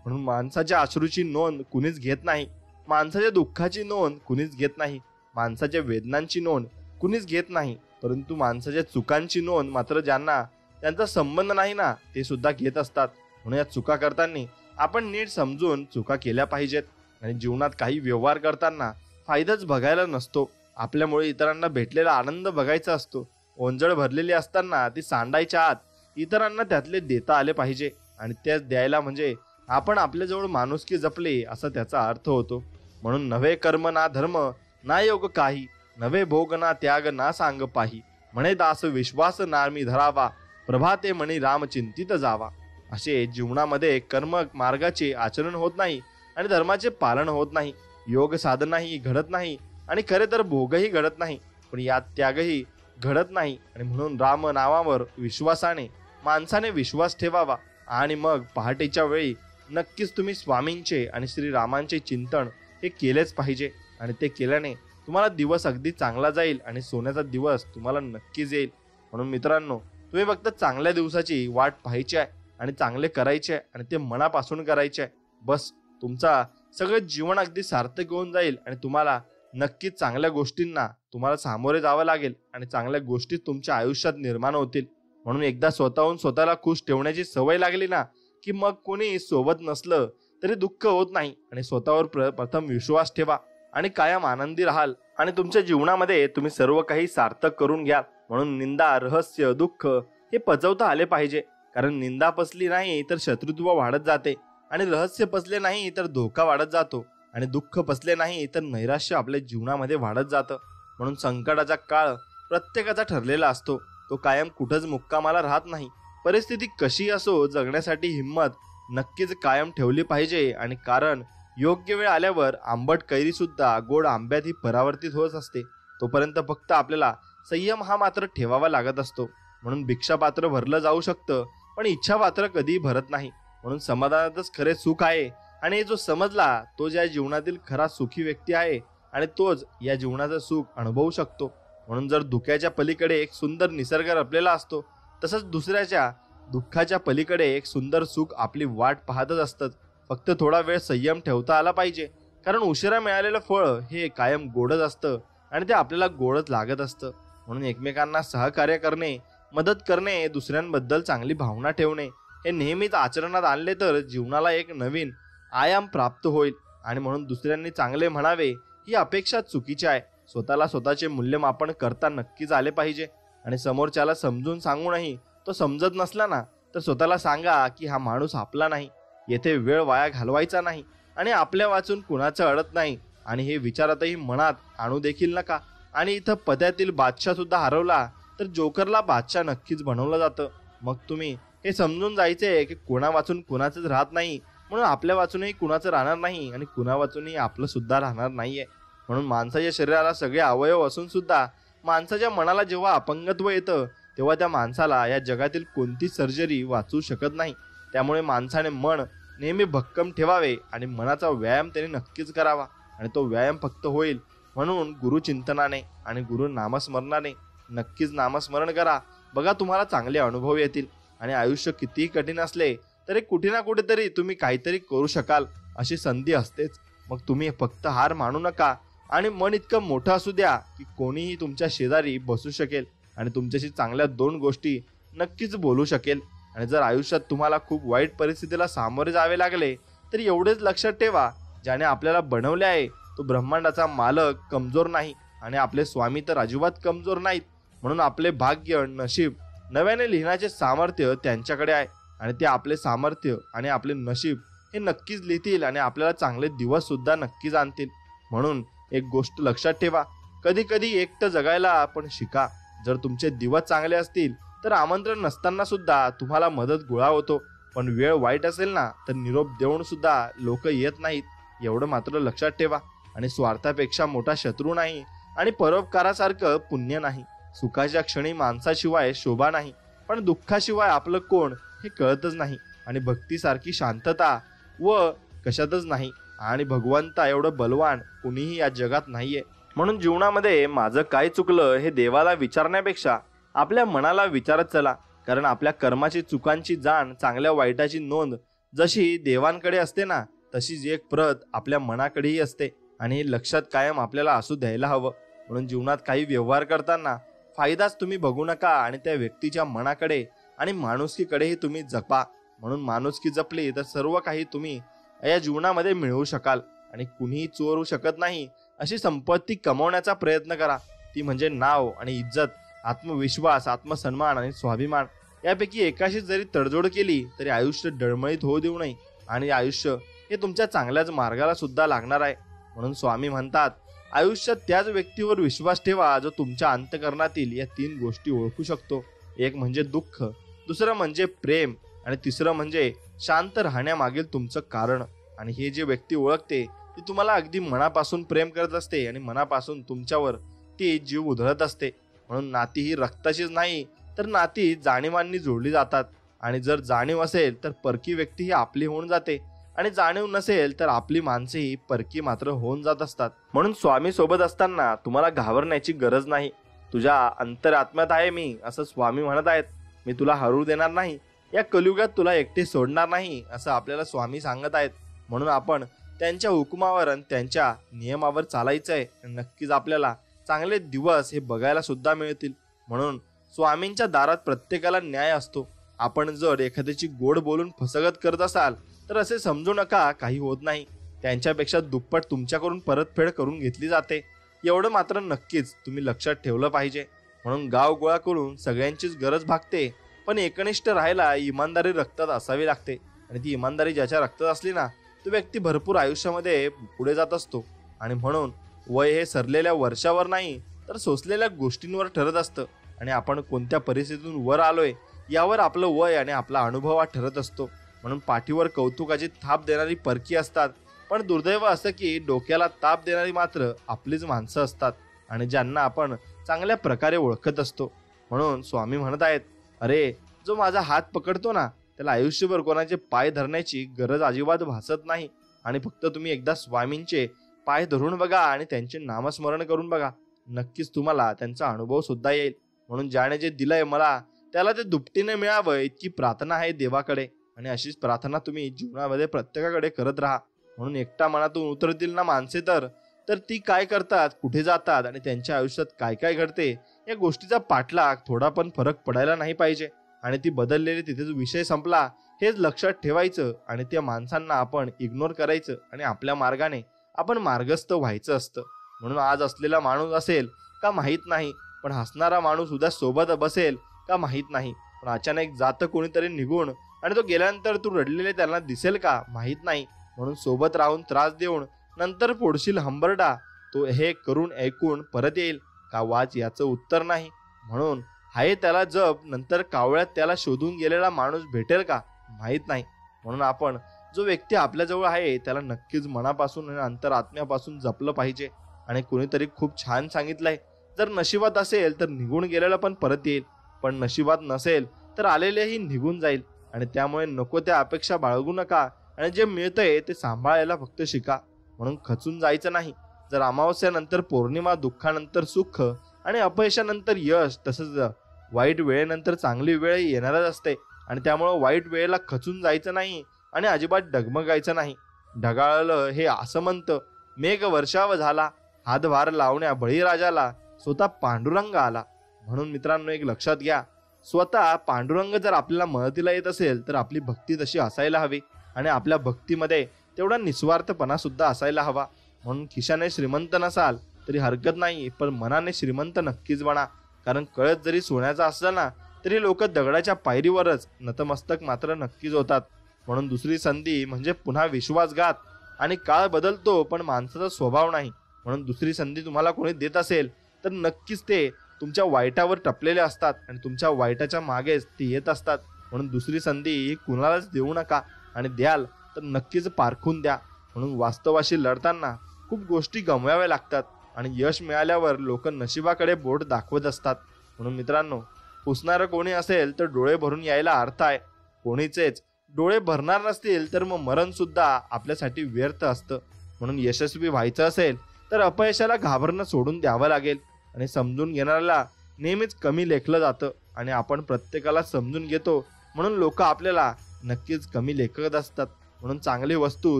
म्हणून माणसाच्या अश्रूची नोंद कुणीच घेत नाही, माणसाच्या दुःखाची नोंद कुणीच घेत नाही, माणसाच्या वेदनांची नोंद कुणीच घेत नाही, परंतु माणसाच्या चुकांची नोंद मात्र ज्यांना त्यांचा संबंध नाही ना ते सुद्धा घेत असतात. म्हणून या चुका करताना आपण नीट समजून चुका केल्या पाहिजेत. आणि जीवनात काही व्यवहार करताना फायदाच बघायला नसतो, आपल्यामुळे इतरांना भेटलेला आनंद बघायचा असतो. ओंजळ भरलेली असताना ती सांडायच्या आत इतरांना त्यातले देता आले पाहिजे आणि त्याच द्यायला म्हणजे आपण आपल्याजवळ माणुसकी जपले असा त्याचा अर्थ होतो. म्हणून नवे कर्म ना धर्म ना योग काही, नवे भोग ना त्याग ना सांग पाही, म्हणे दास विश्वास ना मी धरावा, प्रभाते म्हणी राम चिंतित जावा. असे जीवनामध्ये कर्म मार्गाचे आचरण होत नाही आणि धर्माचे पालन होत नाही, योग साधनाही घडत नाही आणि खरे तर भोगही घडत नाही, पण यात त्यागही घडत नाही. आणि म्हणून राम नावावर विश्वासाने माणसाने विश्वास ठेवावा आणि मग पहाटेच्या वेळी नक्कीच तुम्ही स्वामींचे आणि श्रीरामांचे चिंतन हे केलेच पाहिजे. आणि ते केल्याने तुम्हाला दिवस अगदी चांगला जाईल आणि सोन्याचा दिवस तुम्हाला नक्कीच येईल. म्हणून मित्रांनो, तुम्ही फक्त चांगल्या दिवसाची वाट पाहायची आहे आणि चांगले करायचे आहे आणि ते मनापासून करायचे आहे. बस तुमचा सगळं जीवन अगदी सार्थक होऊन जाईल आणि तुम्हाला नक्कीच चांगल्या गोष्टींना तुम्हाला सामोरे जावं लागेल आणि चांगल्या गोष्टी तुमच्या आयुष्यात निर्माण होतील. म्हणून एकदा स्वतःहून स्वतःला खुश ठेवण्याची सवय लागली ना की मग कोणी सोबत नसलं तरी दुःख होत नाही आणि स्वतःवर प्रथम विश्वास ठेवा आणि कायम आनंदी राहाल आणि तुमच्या जीवनामध्ये तुम्ही सर्व काही सार्थक करून घ्याल. म्हणून निंदा, रहस्य, दुःख हे पचवता आले पाहिजे. कारण निंदा पचली नाही तर शत्रुत्व वाढत जाते आणि रहस्य पचले नाही तर धोका वाढत जातो आणि दुःख पचले नाही तर नैराश्य आपल्या जीवनामध्ये वाढत जातं. म्हणून संकटाचा काळ प्रत्येकाचा ठरलेला असतो. तो कायम कुठंच मुक्कामाला राहत नाही. परिस्थिती कशी असो, जगण्यासाठी हिंमत नक्कीच कायम ठेवली पाहिजे. आणि कारण योग्य वेळ आल्यावर आंबट कैरी सुद्धा गोड आंब्यात ही परावर्तित होत असते. तोपर्यंत फक्त आपल्याला संयम हा मात्र ठेवावा लागत असतो. म्हणून भिक्षापात्र भरलं जाऊ शकतं पण इच्छा पात्र कधीही भरत नाही. म्हणून समाधानातच खरे सुख आहे आणि जो समजला तोच या जीवनातील खरा सुखी व्यक्ती आहे आणि तोच या जीवनाचं सुख अनुभवू शकतो. म्हणून जर धुक्याच्या पलीकडे एक सुंदर निसर्ग रचलेला असतो तसंच दुसऱ्याच्या दुःखाच्या पलीकडे एक सुंदर सुख आपली वाट पाहतच असतं. फक्त थोडा वेळ संयम ठेवता आला पाहिजे. कारण उशिरा मिळालेलं फळ हे कायम गोडच असतं आणि ते आपल्याला गोडच लागत असतं. म्हणून एकमेकांना सहकार्य करणे, मदत करणे, दुसऱ्यांबद्दल चांगली भावना ठेवणे हे नेहमीच आचरणात आणले तर जीवनाला एक नवीन आयाम प्राप्त होईल. आणि म्हणून दुसऱ्यांनी चांगले म्हणावे ही अपेक्षा चुकीची आहे. स्वतःला स्वतःचे मूल्यमापन करता नक्कीच आले पाहिजे. आणि समोरच्याला समजून सांगूनही तो समजत नसला ना तर स्वतःला सांगा की हा माणूस आपला नाही. येथे वेळ वाया घालवायचा नाही आणि आपल्या वाचून कुणाचं अडत नाही. आणि हे विचारातही मनात आणू देखील नका. आणि इथं पत्यातील बादशाह सुद्धा हरवला तर जोकरला बादशाह नक्कीच बनवलं जातं. मग तुम्ही हे समजून जायचे की कोणा वाचून कुणाचंच राहत नाही, म्हणून आपल्या वाचूनही कुणाचं राहणार नाही आणि कुणा वाचूनही आपलं सुद्धा राहणार नाहीये. म्हणून माणसाच्या शरीराला सगळे अवयव असून सुद्धा माणसाच्या मनाला जेव्हा अपंगत्व येतं तेव्हा त्या माणसाला या जगातील कोणतीच सर्जरी वाचवू शकत नाही. त्यामुळे माणसाने मन नेहमी भक्कम ठेवावे आणि मनाचा व्यायाम त्याने नक्कीच करावा. आणि तो व्यायाम फक्त होईल म्हणून गुरुचिंतनाने आणि गुरु नामस्मरणाने. नक्कीच नामस्मरण करा, बघा तुम्हाला चांगले अनुभव येतील. आणि आयुष्य कितीही कठीण असले तरी कुठे ना कुठेतरी तुम्ही काहीतरी करू शकाल अशी संधी असतेच. मग तुम्ही फक्त हार मानू नका आणि मन इतकं मोठं असू द्या की कोणीही तुमच्या शेजारी बसू शकेल आणि तुमच्याशी चांगल्या 2 गोष्टी नक्कीच बोलू शकेल. आणि जर आयुष्यात तुम्हाला खूप वाईट परिस्थितीला सामोरे जावे लागले तर एवढेच लक्षात ठेवा, ज्याने आपल्याला बनवले आहे तो ब्रह्मांडाचा मालक कमजोर नाही आणि आपले स्वामी तर अजिबात कमजोर नाहीत. म्हणून आपले भाग्य, नशीब नव्याने लिहिण्याचे सामर्थ्य त्यांच्याकडे आहे आणि ते आपले सामर्थ्य आणि आपले नशीब हे नक्कीच लिहितील आणि आपल्याला चांगले दिवस सुद्धा नक्कीच आणतील. म्हणून एक गोष्ट लक्षात ठेवा, कधी कधी एकटं जगायला पण शिका. जर तुमचे दिवस चांगले असतील तर आमंत्रण नसताना सुद्धा तुम्हाला मदत गोळा होतो. पण वेळ वाईट असेल ना तर निरोप देऊन सुद्धा लोक येत नाहीत, एवढं मात्र लक्षात ठेवा. आणि स्वार्थापेक्षा मोठा शत्रू नाही आणि परोपकारासारखं पुण्य नाही. सुखाच्या क्षणी माणसाशिवाय शोभा नाही, पण दुःखाशिवाय आपलं कोण हे कळतच नाही. आणि भक्तीसारखी शांतता व कशातच नाही. आणि भगवंता एवढं बलवान कुणीही या जगात नाहीये. म्हणून जीवनामध्ये माझं काय चुकलं हे देवाला विचारण्यापेक्षा आपल्या मनाला विचारत चला. कारण आपल्या कर्माची, चुकांची जाण, चांगल्या वाईटाची नोंद जशी देवांकडे असते ना तशीच एक प्रत आपल्या मनाकडेही असते. आणि हे लक्षात कायम आपल्याला असू द्यायला हवं. म्हणून जीवनात काही व्यवहार करताना फायदाच तुम्ही बघू नका आणि त्या व्यक्तीच्या मनाकडे आणि माणुसकीकडेही तुम्ही जपा. म्हणून माणुसकी जपली तर सर्व काही तुम्ही या जीवनामध्ये मिळवू शकाल. आणि कुणीही चोरू शकत नाही अशी संपत्ती कमवण्याचा प्रयत्न करा. ती म्हणजे नाव आणि इज्जत, आत्मविश्वास, आत्मसन्मान आणि स्वाभिमान. यापैकी एकाशी जरी तडजोड केली तरी आयुष्य डळमळीत होऊ देऊ नये. आणि आयुष्य हे तुमच्या चांगल्याच मार्गाला सुद्धा लागणार आहे. म्हणून स्वामी म्हणतात, आयुष्यात त्याच व्यक्तीवर विश्वास ठेवा जो तुमच्या अंतःकरणातील या 3 गोष्टी ओळखू शकतो. एक म्हणजे दुःख, दुसरं म्हणजे प्रेम आणि तिसरं म्हणजे शांत राहण्यामागील तुमचं कारण. आणि हे जे व्यक्ती ओळखते ती तुम्हाला अगदी मनापासून प्रेम करत असते आणि मनापासून तुमच्यावर ती जीव उधळत असते. म्हणून नाती ही रक्ताचीच नाही तर नाती जाणीवांनी जोडली जातात. आणि जर जाणीव असेल तर परकी व्यक्ती ही आपली होऊन जाते आणि जाणीव नसेल तर आपली माणसे ही परकी मात्र होऊन जात असतात. म्हणून स्वामी सोबत असताना तुम्हाला घाबरण्याची गरज नाही. तुझ्या अंतरात्म्यात आहे मी असं स्वामी म्हणत आहेत. मी तुला हरू देणार नाही, या कलियुगात तुला एकटे सोडणार नाही असं आपल्याला स्वामी सांगत आहेत. म्हणून आपण त्यांच्या हुकुमावर आणि त्यांच्या नियमावर चालायचंय. नक्कीच आपल्याला चांगले दिवस हे बघायला सुद्धा मिळतील. म्हणून स्वामींच्या दारात प्रत्येकाला न्याय असतो. आपण जर एखाद्याची गोड बोलून फसगत करत असाल तर असे समजू नका काही होत नाही, त्यांच्यापेक्षा दुप्पट तुमच्याकडून परतफेड करून घेतली जाते. एवढं मात्र नक्कीच तुम्ही लक्षात ठेवलं पाहिजे. म्हणून गाव गोळा करून सगळ्यांचीच गरज भागते, पण एकनिष्ठ राहायला इमानदारी रक्तात असावी लागते. आणि ती इमानदारी ज्याच्या रक्तात असली ना, तो व्यक्ती भरपूर आयुष्यामध्ये पुढे जात असतो. आणि म्हणून वय हे सरलेल्या वर्षावर नाही, तर सोसलेल्या गोष्टींवर ठरत असतं. आणि आपण कोणत्या परिस्थितीतून वर आलोय यावर आपलं वय आणि आपला अनुभव हा ठरत असतो. म्हणून पाठीवर कौतुकाची थाप देणारी परकी असतात, पण दुर्दैव असं की डोक्याला ताप देणारी मात्र आपलीच माणसं असतात, आणि ज्यांना आपण चांगल्या प्रकारे ओळखत असतो. म्हणून स्वामी म्हणत आहेत, अरे जो माझा हात पकडतो ना, त्याला आयुष्यभर कोणाचे पाय धरण्याची गरज अजिबात भासत नाही. आणि फक्त तुम्ही एकदा स्वामींचे पाय धरून बघा आणि त्यांचे नामस्मरण करून बघा, नक्कीच तुम्हाला त्यांचा अनुभव सुद्धा येईल. म्हणून ज्याने जे दिलंय मला त्याला ते दुपटीने मिळावं इतकी प्रार्थना आहे देवाकडे. आणि अशीच प्रार्थना तुम्ही जीवनामध्ये प्रत्येकाकडे करत राहा. म्हणून एकटा मनातून उतरतील ना माणसे तर ती काय करतात, कुठे जातात आणि त्यांच्या आयुष्यात काय काय घडते या गोष्टीचा पाठलाग थोडा पण फरक पडायला नाही पाहिजे. आणि ती बदललेली तिथेच विषय संपला हेच लक्षात ठेवायचं. आणि त्या माणसांना आपण इग्नोर करायचं आणि आपल्या मार्गाने आपण मार्गस्थ व्हायचं असतं. म्हणून आज असलेला माणूस असेल का माहीत नाही, पण हसणारा माणूस उद्या सोबत बसेल का माहीत नाही. पण अचानक जातं कोणीतरी निघून आणि तो गेल्यानंतर तू रडलेले त्यांना दिसेल का माहीत नाही. म्हणून सोबत राहून त्रास देऊन नंतर फोडशील हंबरडा, तो हे करून ऐकून परत येईल का वाच याचं उत्तर नाही. म्हणून हाय त्याला जप, नंतर कावळ्यात त्याला शोधून गेलेला माणूस भेटेल का माहीत नाही. म्हणून आपण जो व्यक्ती आपल्याजवळ आहे त्याला नक्कीच मनापासून आणि अंतरात्म्यापासून जपलं पाहिजे. आणि कोणीतरी खूप छान सांगितलंय, जर नशिबात असेल तर निघून गेलेला पण परत येईल, पण नशिबात नसेल तर आलेलेही निघून जाईल. आणि त्यामुळे नको त्या अपेक्षा बाळगू नका आणि जे मिळतंय ते सांभाळायला फक्त शिका. म्हणून खचून जायचं नाही. जर अमावस्यानंतर पौर्णिमा, दुःखानंतर सुख आणि अपयशानंतर यश, तसंच वाईट वेळेनंतर चांगली वेळ येणारच असते. आणि त्यामुळं वाईट वेळेला खचून जायचं नाही आणि अजिबात डगमगायचं नाही. ढगाळलं हे असं म्हणतं, मेघ वर्षाव झाला, हातभार लावण्या बळीराजाला, स्वतः पांडुरंग आला. म्हणून मित्रांनो एक लक्षात घ्या, स्वतः पांडुरंग जर आपल्याला मदतीला येत असेल तर आपली भक्ती तशी असायला हवी. आणि आपल्या भक्तीमध्ये तेवढा निस्वार्थपणा सुद्धा असायला हवा. म्हणून खिशाने श्रीमंत नसाल तरी हरकत नाही, पण मनाने श्रीमंत नक्कीच बना. कारण कळत जरी सोन्याचा असलं ना, तरी लोक दगडाच्या पायरीवरच नतमस्तक मात्र नक्कीच होतात. म्हणून दुसरी संधी म्हणजे पुन्हा विश्वासघात. आणि काळ बदलतो पण माणसाचा स्वभाव नाही. म्हणून दुसरी संधी तुम्हाला कोणी देत असेल तर नक्कीच ते तुमच्या वाईटावर टपलेले असतात आणि तुमच्या वाईटाच्या मागेच ते येत असतात. म्हणून दुसरी संधी ही कुणालाच देऊ नका, आणि द्याल तर नक्कीच पारखून द्या. म्हणून वास्तवाशी लढताना खूप गोष्टी गमवाव्या लागतात आणि यश मिळाल्यावर लोक नशिबाकडे बोट दाखवत असतात. म्हणून मित्रांनो, पुसणारं कोणी असेल तर डोळे भरून यायला अर्थ आहे. कोणीचेच डोळे भरणार नसतील तर मग मरण सुद्धा आपल्यासाठी व्यर्थ असतं. म्हणून यशस्वी व्हायचं असेल तर अपयशाला घाबरणं सोडून द्यावं लागेल. आणि समजून घेणाऱ्याला नेहमीच कमी लेखलं जातं, आणि आपण प्रत्येकाला समजून घेतो म्हणून लोक आपल्याला नक्कीच कमी लेखत असतात. म्हणून चांगली वस्तू,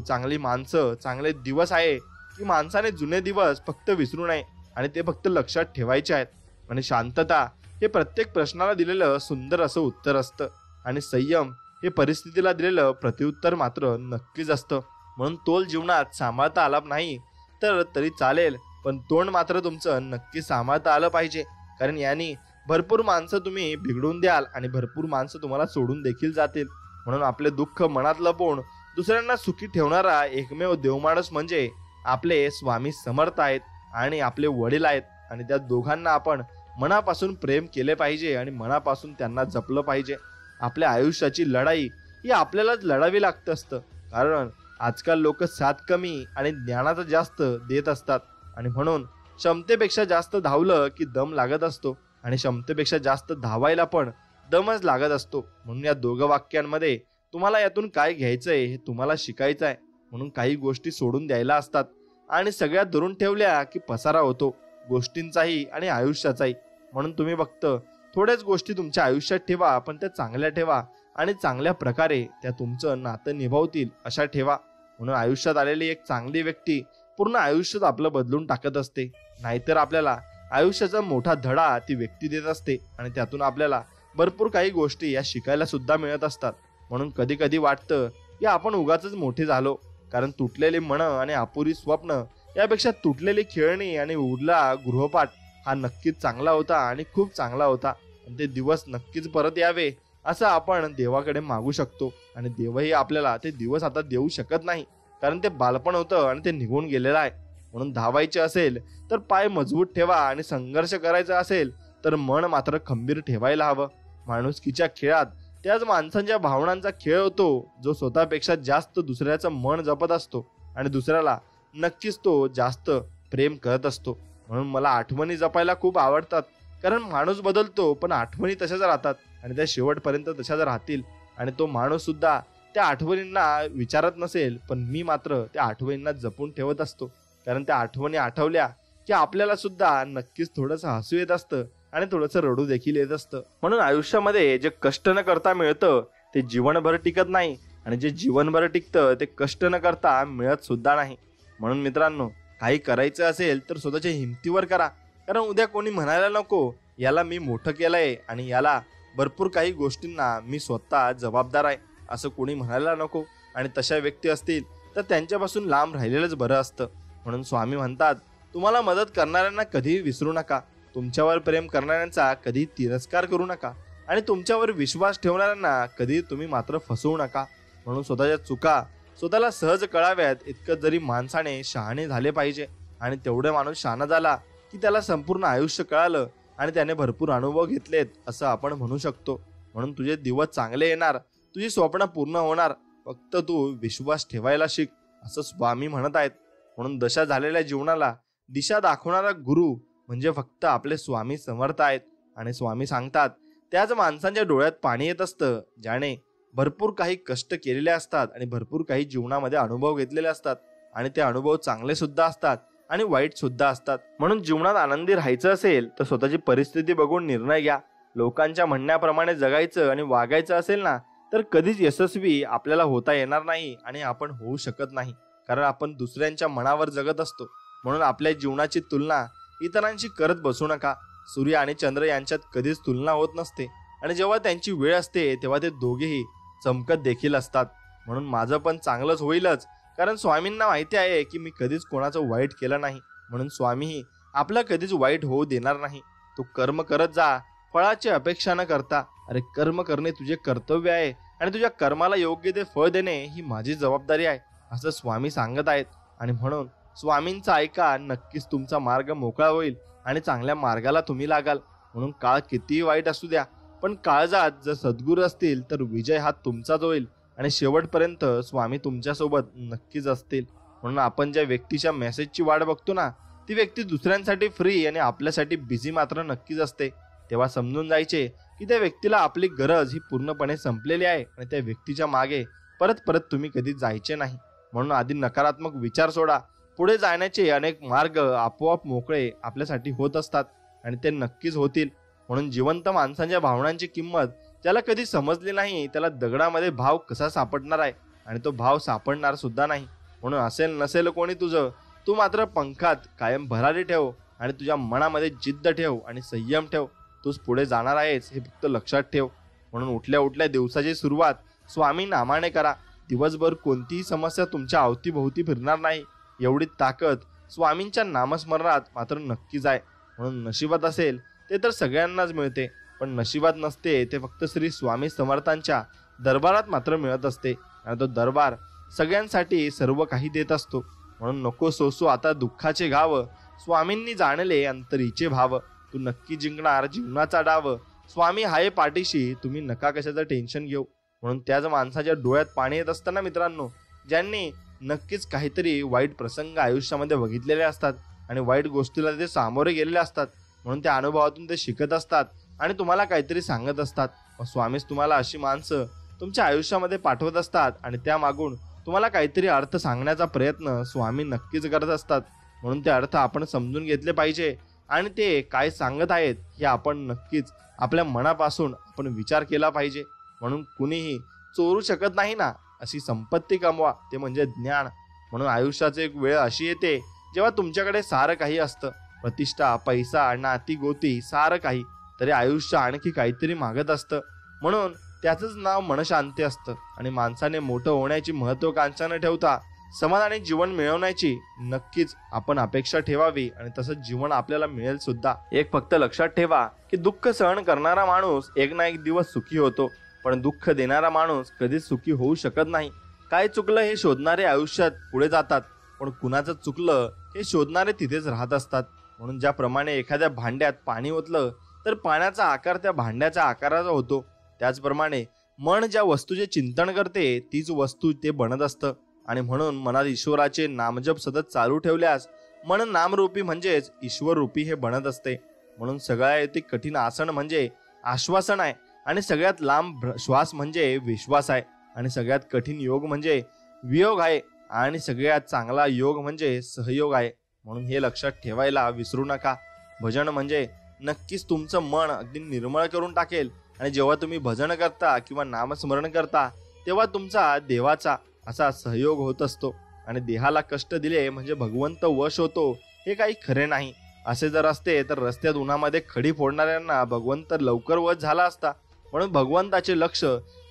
चांगली माणसं, चांगले दिवस आहे की माणसाने जुने दिवस फक्त विसरू नये आणि ते फक्त लक्षात ठेवायचे आहेत. आणि शांतता हे प्रत्येक प्रश्नाला दिलेलं सुंदर असं उत्तर असतं, आणि संयम हे परिस्थितीला दिलेलं प्रत्युत्तर मात्र नक्कीच असतं. म्हणून तोल जीवनात सांभाळता आला नाही तर तरी चालेल, पण तोंड मात्र तुमचं नक्की सांभाळता आलं पाहिजे. कारण यांनी भरपूर माणसं तुम्ही बिघडून द्याल आणि भरपूर माणसं तुम्हाला सोडून देखील जातील. म्हणून आपले दुःख मनात लपवून दुसऱ्यांना सुखी ठेवणारा एकमेव देवमाणूस म्हणजे आपले स्वामी समर्थ आहेत आणि आपले वडील आहेत. आणि त्या दोघांना आपण मनापासून प्रेम केले पाहिजे आणि मनापासून त्यांना जपलं पाहिजे. आपल्या आयुष्याची लढाई ही आपल्यालाच लढावी लागत असतं, कारण आजकाल लोक साथ कमी आणि ज्ञानाचं जास्त देत असतात. आणि म्हणून क्षमतेपेक्षा जास्त धावलं की दम लागत असतो, आणि क्षमतेपेक्षा जास्त धावायला पण दमच लागत असतो. म्हणून या दोघं वाक्यांमध्ये तुम्हाला यातून काय घ्यायचंय हे तुम्हाला शिकायचं आहे. म्हणून काही गोष्टी सोडून द्यायला असतात, आणि सगळ्यात धरून ठेवल्या की पसारा होतो गोष्टींचाही आणि आयुष्याचाही. म्हणून तुम्ही फक्त थोड्याच गोष्टी तुमच्या आयुष्यात ठेवा, पण त्या चांगल्या ठेवा आणि चांगल्या प्रकारे त्या तुमचं नातं निभावतील अशा ठेवा. म्हणून आयुष्यात आलेली एक चांगली व्यक्ती पूर्ण आयुष्यात आपलं बदलून टाकत असते. नाहीतर आपल्याला आयुष्याचा मोठा धडा ती व्यक्ती देत असते, आणि त्यातून आपल्याला भरपूर काही गोष्टी या शिकायला सुद्धा मिळत असतात. म्हणून कधी कधी वाटतं की आपण उगाचच मोठे झालो. कारण तुटलेली मनं आणि अपुरी स्वप्न यापेक्षा तुटलेली खेळणी आणि उरला गृहपाठ हा नक्कीच चांगला होता आणि खूप चांगला होता. आणि ते दिवस नक्कीच परत यावे असं आपण देवाकडे मागू शकतो. आणि देवही आपल्याला ते दिवस आता देऊ शकत नाही, कारण ते बालपण होतं आणि ते निघून गेलेलं आहे. म्हणून धावायचे असेल तर पाय मजबूत ठेवा आणि संघर्ष करायचा असेल तर मन मात्र खंबीर ठेवायला हवं. माणुसकीच्या खेळात त्याच माणसांच्या भावनांचा खेळ होतो जो स्वतःपेक्षा जास्त दुसऱ्याचं मन जपत असतो आणि दुसऱ्याला नक्कीच तो जास्त प्रेम करत असतो. म्हणून मला आठवणी जपायला खूप आवडतात, कारण माणूस बदलतो पण आठवणी तशाच राहतात आणि त्या शेवटपर्यंत तशाच राहतील. आणि तो माणूस सुद्धा त्या आठवणींना विचारत नसेल, पण मी मात्र त्या आठवणींना जपून ठेवत असतो. कारण त्या आठवणी आठवल्या की आपल्याला सुद्धा नक्कीच थोडंसं हसू येत असतं आणि थोडंसं रडू देखील येत असतं. म्हणून आयुष्यामध्ये जे कष्ट न करता मिळतं ते जीवनभर टिकत नाही, आणि जे जीवनभर टिकतं ते कष्ट न करता मिळत सुद्धा नाही. म्हणून मित्रांनो, काही करायचं असेल तर स्वतःच्या हिमतीवर करा, कारण उद्या कोणी म्हणायला नको याला मी मोठं केलंय आणि याला भरपूर काही गोष्टींना मी स्वतः जबाबदार आहे असं कोणी म्हणायला नको. आणि तशा व्यक्ती असतील तर त्यांच्यापासून लांब राहिलेलंच बरं असतं. म्हणून स्वामी म्हणतात, तुम्हाला मदत करणाऱ्यांना कधीही विसरू नका, तुमच्यावर प्रेम करणाऱ्यांचा कधी तिरस्कार करू नका आणि तुमच्यावर विश्वास ठेवणाऱ्यांना कधी तुम्ही मात्र फसवू नका. म्हणून स्वतःच्या चुका स्वतःला सहज कळाव्यात इतकं जरी माणसाने शहाणे झाले पाहिजे. आणि तेवढे माणूस शहाणा झाला की त्याला संपूर्ण आयुष्य कळालं आणि त्याने भरपूर अनुभव घेतलेत असं आपण म्हणू शकतो. म्हणून तुझे दिवस चांगले येणार, तुझी स्वप्न पूर्ण होणार, फक्त तू विश्वास ठेवायला शिक असं स्वामी म्हणत आहेत. म्हणून दशा झालेल्या जीवनाला दिशा दाखवणारा गुरु म्हणजे फक्त आपले स्वामी समर्थ आहेत. आणि स्वामी सांगतात, त्याच माणसांच्या डोळ्यात पाणी येत असतं ज्याने भरपूर काही कष्ट केलेले असतात आणि भरपूर काही जीवनामध्ये अनुभव घेतलेले असतात. आणि ते अनुभव चांगले सुद्धा असतात आणि वाईट सुद्धा असतात. म्हणून जीवनात आनंदी राहायचं असेल तर स्वतःची परिस्थिती बघून निर्णय घ्या. लोकांच्या म्हणण्याप्रमाणे जगायचं आणि वागायचं असेल ना तर कधीच यशस्वी आपल्याला होता येणार नाही आणि आपण होऊ शकत नाही, कारण आपण दुसऱ्यांच्या मनावर जगत असतो. म्हणून आपल्या जीवनाची तुलना इतरांशी करत बसू नका. सूर्य आणि चंद्र यांच्यात कधीच तुलना होत नसते आणि जेव्हा त्यांची वेळ असते तेव्हा ते दोघेही चमकत देखील असतात. म्हणून माझं पण चांगलंच होईलच, कारण स्वामींना माहिती आहे की मी कधीच कोणाचं वाईट केलं नाही. म्हणून स्वामीही आपलं कधीच वाईट होऊ देणार नाही. तू कर्म करत जा, फळाची अपेक्षा न करता. अरे कर्म करणे तुझे कर्तव्य आहे आणि तुझ्या कर्माला योग्य ते फळ देणे ही माझी जबाबदारी आहे असं स्वामी सांगत आहेत. आणि म्हणून स्वामींचा ऐका, नक्कीच तुमचा मार्ग मोकळा होईल आणि चांगल्या मार्गाला तुम्ही लागाल. म्हणून काळ कितीही वाईट असू द्या, पण काळजात जर सद्गुरू असतील तर विजय हा तुमचाच होईल आणि शेवटपर्यंत स्वामी तुमच्यासोबत नक्कीच असतील. म्हणून आपण ज्या व्यक्तीच्या मेसेजची वाट बघतो ना, ती व्यक्ती दुसऱ्यांसाठी फ्री आणि आपल्यासाठी बिझी मात्र नक्कीच असते. तेव्हा समजून जायचे की त्या व्यक्तीला आपली गरज ही पूर्णपणे संपलेली आहे आणि त्या व्यक्तीच्या मागे परत परत तुम्ही कधी जायचे नाही. म्हणून आधी नकारात्मक विचार सोडा. पुढे जाण्याचे अनेक मार्ग आपोआप मोकळे आपल्यासाठी होत असतात आणि ते नक्कीच होतील. म्हणून जिवंत माणसांच्या भावनांची किंमत ज्याला कधी समजली नाही त्याला दगडामध्ये भाव कसा सापडणार आहे, आणि तो भाव सापडणार सुद्धा नाही. म्हणून असेल नसेल कोणी तुझं, तू मात्र पंखात कायम भरारी ठेव आणि तुझ्या मनामध्ये जिद्द ठेव आणि संयम ठेव. तूच पुढे जाणार आहेस हे फक्त लक्षात ठेव. म्हणून उठल्या उठल्या दिवसाची सुरुवात स्वामी नामाने करा. दिवसभर कोणतीही समस्या तुमच्या अवतीभोवती फिरणार नाही एवढी ताकद स्वामींच्या नामस्मरणात मात्र नक्कीच आहे. म्हणून नशिबात असेल ते तर सगळ्यांनाच मिळते, पण नशिबात नसते ते फक्त श्री स्वामी समर्थांच्या दरबारात मात्र मिळत असते. आणि तो दरबार सगळ्यांसाठी सर्व काही देत असतो. म्हणून नको सोसू आता दुःखाचे घाव, स्वामींनी जाणले अंतरीचे भाव. तू नक्की जिंकणार जीवनाचा डाव, स्वामी हाय पाठीशी, तुम्ही नका कशाचं टेन्शन घेऊ. म्हणून त्याच माणसाच्या डोळ्यात पाणी येत असताना मित्रांनो, ज्यांनी नक्कीच काहीतरी वाईट प्रसंग आयुष्यामध्ये बघितलेले असतात आणि वाईट गोष्टीला ते सामोरे गेलेले असतात. म्हणून त्या अनुभवातून ते शिकत असतात आणि तुम्हाला काहीतरी सांगत असतात. स्वामीच तुम्हाला अशी माणसं तुमच्या आयुष्यामध्ये पाठवत असतात आणि त्यामागून तुम्हाला काहीतरी अर्थ सांगण्याचा प्रयत्न स्वामी नक्कीच करत असतात. म्हणून ते अर्थ आपण समजून घेतले पाहिजे आणि ते काय सांगत आहेत हे आपण नक्कीच आपल्या मनापासून आपण विचार केला पाहिजे. म्हणून कुणीही चोरू शकत नाही ना अशी संपत्ती कमवा, ते म्हणजे ज्ञान. म्हणून आयुष्याची एक वेळ अशी येते जेव्हा तुमच्याकडे सारं काही असतं, प्रतिष्ठा, पैसा, नाती गोती, सारं काही, तरी आयुष्य आणखी काहीतरी मागत असतं. म्हणून त्याचंच नाव मनशांती असतं. आणि माणसाने मोठं होण्याची महत्वाकांक्षा न ठेवता समाधानी जीवन मिळवण्याची नक्कीच आपण अपेक्षा ठेवावी आणि तसंच जीवन आपल्याला मिळेल सुद्धा. एक फक्त लक्षात ठेवा की दुःख सहन करणारा माणूस एक ना एक दिवस सुखी होतो, पण दुःख देणारा माणूस कधीच सुखी होऊ शकत नाही. काय चुकलं हे शोधणारे आयुष्यात पुढे जातात, पण कुणाचं चुकलं हे शोधणारे तिथेच राहत असतात. म्हणून ज्याप्रमाणे एखाद्या भांड्यात पाणी ओतलं तर पाण्याचा आकार त्या भांड्याच्या आकाराचा होतो, त्याचप्रमाणे मन ज्या वस्तूचे चिंतन करते तीच वस्तू ते बनत असतं. आणि म्हणून मनात ईश्वराचे नामजप सतत चालू ठेवल्यास मन नामरूपी म्हणजेच ईश्वररूपी हे बनत असते. म्हणून सगळ्यात कठीण आसन म्हणजे आश्वासन आहे, आणि सगळ्यात लांब श्वास म्हणजे विश्वास आहे, आणि सगळ्यात कठीण योग म्हणजे वियोग आहे, आणि सगळ्यात चांगला योग म्हणजे सहयोग आहे. म्हणून हे लक्षात ठेवायला विसरू नका. भजन म्हणजे नक्कीच तुमचं मन अगदी निर्मळ करून टाकेल. आणि जेव्हा तुम्ही भजन करता किंवा नामस्मरण करता तेव्हा तुमचा देवाचा असा सहयोग होत असतो. आणि देहाला कष्ट दिले म्हणजे भगवंत वश होतो हे काही खरे नाही. असे जर असते तर रस्त्यात उन्हामध्ये खडी फोडणाऱ्यांना भगवंत लवकर वश झाला असता. म्हणून भगवंताचे लक्ष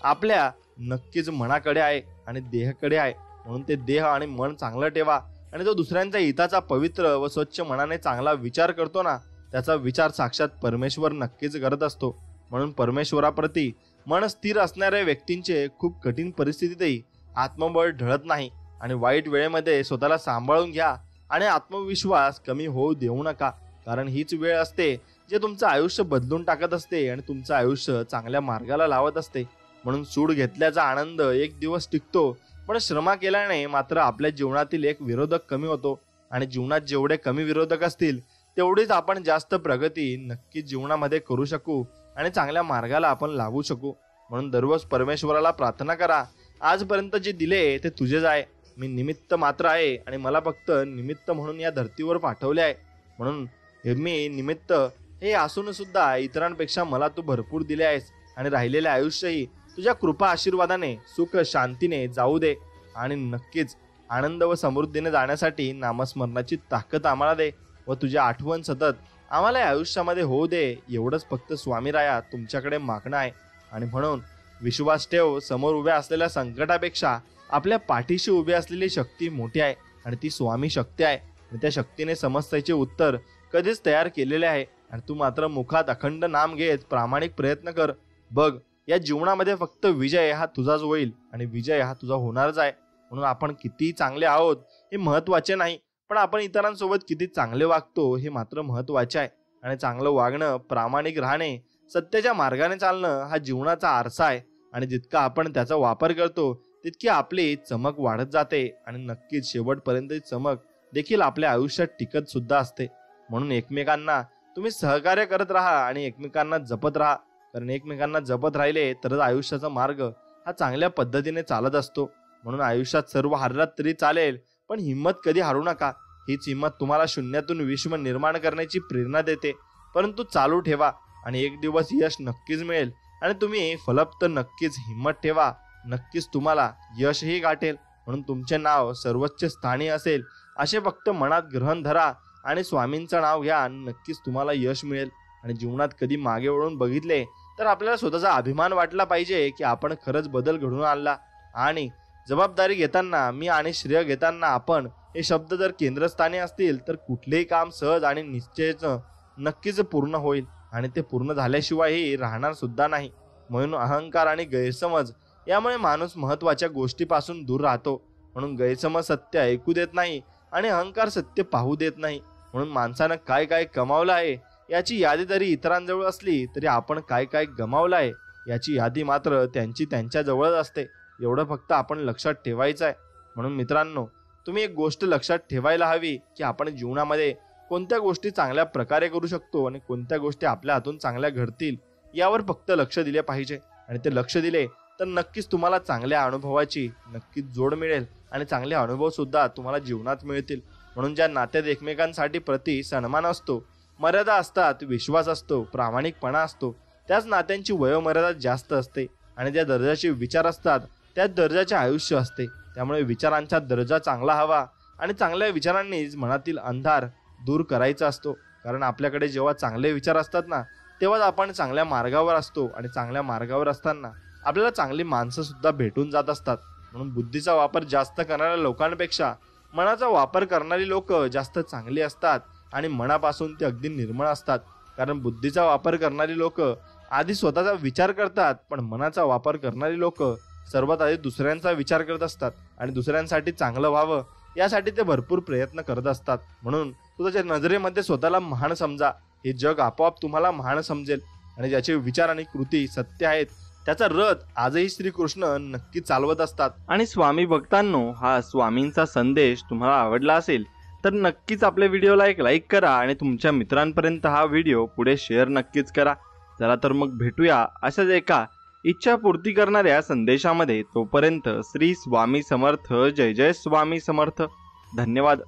आपल्या नक्कीच मनाकडे आहे आणि देहाकडे आहे. म्हणून ते देह आणि मन चांगलं ठेवा. आणि जो दुसऱ्यांच्या हिताचा पवित्र व स्वच्छ मनाने चांगला विचार करतो ना, त्याचा विचार साक्षात परमेश्वर नक्कीच करत असतो. म्हणून परमेश्वराप्रती मन स्थिर असणाऱ्या व्यक्तींचे खूप कठीण परिस्थितीतही आत्मबळ ढळत नाही. आणि वाईट वेळेमध्ये स्वतःला सांभाळून घ्या आणि आत्मविश्वास कमी होऊ देऊ नका. कारण हीच वेळ असते जे तुमचं आयुष्य बदलून टाकत असते आणि तुमचं आयुष्य चांगल्या मार्गाला लावत असते. म्हणून सूड घेतल्याचा आनंद एक दिवस टिकतो, पण श्रम केल्याने मात्र आपल्या जीवनातील एक विरोधक कमी होतो. आणि जीवनात जेवढे कमी विरोधक असतील तेवढीच आपण जास्त प्रगती नक्कीच जीवनामध्ये करू शकू आणि चांगल्या मार्गाला आपण लागू शकू. म्हणून दररोज परमेश्वराला प्रार्थना करा, आजपर्यंत जे दिले ते तुझेच आहे. मी निमित्त मात्र आहे आणि मला फक्त निमित्त म्हणून या धर्तीवर पाठवले आहे. म्हणून मी निमित्त हे असून सुद्धा इतरांपेक्षा मला तू भरपूर दिले आहेस. आणि राहिलेले आयुष्यही तुझ्या कृपा आशीर्वादाने सुख शांतीने जाऊ दे. आणि नक्कीच आनंद व समृद्धीने जाण्यासाठी नामस्मरणाची ताकद आम्हाला दे व तुझी आठवण सतत आम्हाला आयुष्यामध्ये होऊ दे. एवढंच फक्त स्वामीराया तुमच्याकडे मागणं आहे. आणि म्हणून विश्वास ठेव, समोर उभ्या असलेल्या संकटापेक्षा आपल्या पाठीशी उभी असलेली शक्ती मोठी आहे आणि ती स्वामी शक्ती आहे. आणि त्या शक्तीने समस्येचे उत्तर कधीच तयार केलेले आहे. आणि तू मात्र मुखात अखंड नाम घेत प्रामाणिक प्रयत्न कर. बघ, या जीवनामध्ये फक्त विजय हा तुझाच होईल आणि विजय हा तुझा होणारच आहे. म्हणून आपण किती चांगले आहोत हे महत्वाचे नाही, पण आपण इतरांसोबत किती चांगले वागतो हे मात्र महत्वाचे आहे. आणि चांगलं वागणं, प्रामाणिक राहणे, सत्याच्या मार्गाने चालणं हा जीवनाचा आरसा आहे. आणि जितका आपण त्याचा वापर करतो तितकी आपली चमक वाढत जाते आणि नक्कीच शेवटपर्यंत चमक देखील आपल्या आयुष्यात टिकत सुद्धा असते. म्हणून एकमेकांना तुम्ही सहकार्य करत राहा आणि एकमेकांना जपत राहा. कारण एकमेकांना जपत राहिले तरच आयुष्याचा मार्ग हा चांगल्या पद्धतीने चालत असतो. म्हणून आयुष्यात सर्व हारलात तरी चालेल, पण हिंमत कधी हारू नका. हीच हिंमत तुम्हाला शून्यातून विश्व निर्माण करण्याची प्रेरणा देते. परंतु चालू ठेवा आणि एक दिवस यश नक्कीच मिळेल. आणि तुम्ही फलप्त नक्कीच हिंमत ठेवा, नक्कीच तुम्हाला यशही गाठेल. म्हणून तुमचे नाव सर्वोच्च स्थानी असेल असे फक्त मनात ग्रहण धरा आणि स्वामींचं नाव घ्या. नक्कीच तुम्हाला यश मिळेल. आणि जीवनात कधी मागे वळून बघितले तर आपल्याला स्वतःचा अभिमान वाटला पाहिजे की आपण खरंच बदल घडवून आणला. आणि जबाबदारी घेताना मी आणि श्रेय घेताना आपण हे शब्द जर केंद्रस्थानी असतील तर कुठलेही काम सहज आणि निश्चयच नक्कीच पूर्ण होईल आणि ते पूर्ण झाल्याशिवायही राहणार सुद्धा नाही. म्हणून अहंकार आणि गैरसमज यामुळे माणूस महत्वाच्या गोष्टीपासून दूर राहतो. म्हणून गैरसमज सत्य ऐकू देत नाही आणि अहंकार सत्य पाहू देत नाही. म्हणून माणसानं काय काय कमावलं आहे याची यादी जरी इतरांजवळ असली तरी आपण काय काय गमावलं आहे याची यादी मात्र त्यांची त्यांच्याजवळच असते. एवढं फक्त आपण लक्षात ठेवायचं आहे. म्हणून मित्रांनो, तुम्ही एक गोष्ट लक्षात ठेवायला हवी की आपण जीवनामध्ये कोणत्या गोष्टी चांगल्या प्रकारे करू शकतो आणि कोणत्या गोष्टी आपल्या हातून चांगल्या घडतील यावर फक्त लक्ष दिले पाहिजे. आणि ते लक्ष दिले तर नक्कीच तुम्हाला चांगल्या अनुभवाची नक्कीच जोड मिळेल आणि चांगले अनुभव सुद्धा तुम्हाला जीवनात मिळतील. म्हणून ज्या नात्यात एकमेकांसाठी प्रति सन्मान असतो, मर्यादा असतात, विश्वास असतो, प्रामाणिकपणा असतो, त्याच नात्यांची वयोमर्यादा जास्त असते. आणि ज्या दर्जाचे विचार असतात त्याच दर्जाचे आयुष्य असते. त्यामुळे विचारांचा दर्जा चांगला हवा आणि चांगल्या विचारांनीच मनातील अंधार दूर करायचा असतो. कारण आपल्याकडे जेव्हा चांगले विचार असतात ना, तेव्हाच आपण चांगल्या मार्गावर असतो आणि चांगल्या मार्गावर असताना आपल्याला चांगली माणसं सुद्धा भेटून जात असतात. म्हणून बुद्धीचा वापर जास्त करणाऱ्या लोकांपेक्षा मनाचा वापर करणारी लोक जास्त चांगली असतात आणि मनापासून ते अगदी निर्मळ असतात. कारण बुद्धीचा वापर करणारी लोक आधी स्वतःचा विचार करतात, पण मनाचा वापर करणारी लोक सर्वात आधी दुसऱ्यांचा विचार करत असतात आणि दुसऱ्यांसाठी चांगलं व्हावं यासाठी ते भरपूर प्रयत्न करत असतात. म्हणून तुझ्या नजरेमध्ये स्वतःला महान समजा. हे जग आपोआप तुम्हाला महान समजेल आणि ज्याचे विचार आणि कृती सत्य आहेत त्याचा रथ आजही श्रीकृष्ण नक्की चालवत असतात. आणि स्वामी भक्तांनो, हा स्वामींचा संदेश तुम्हाला आवडला असेल तर नक्कीच आपल्या व्हिडिओला एक लाईक करा आणि तुमच्या मित्रांपर्यंत हा व्हिडिओ पुढे शेअर नक्कीच करा. चला तर मग भेटूया अशाच एका इच्छा पूर्ती करणाऱ्या संदेशामध्ये. तोपर्यंत श्री स्वामी समर्थ. जय जय स्वामी समर्थ. धन्यवाद.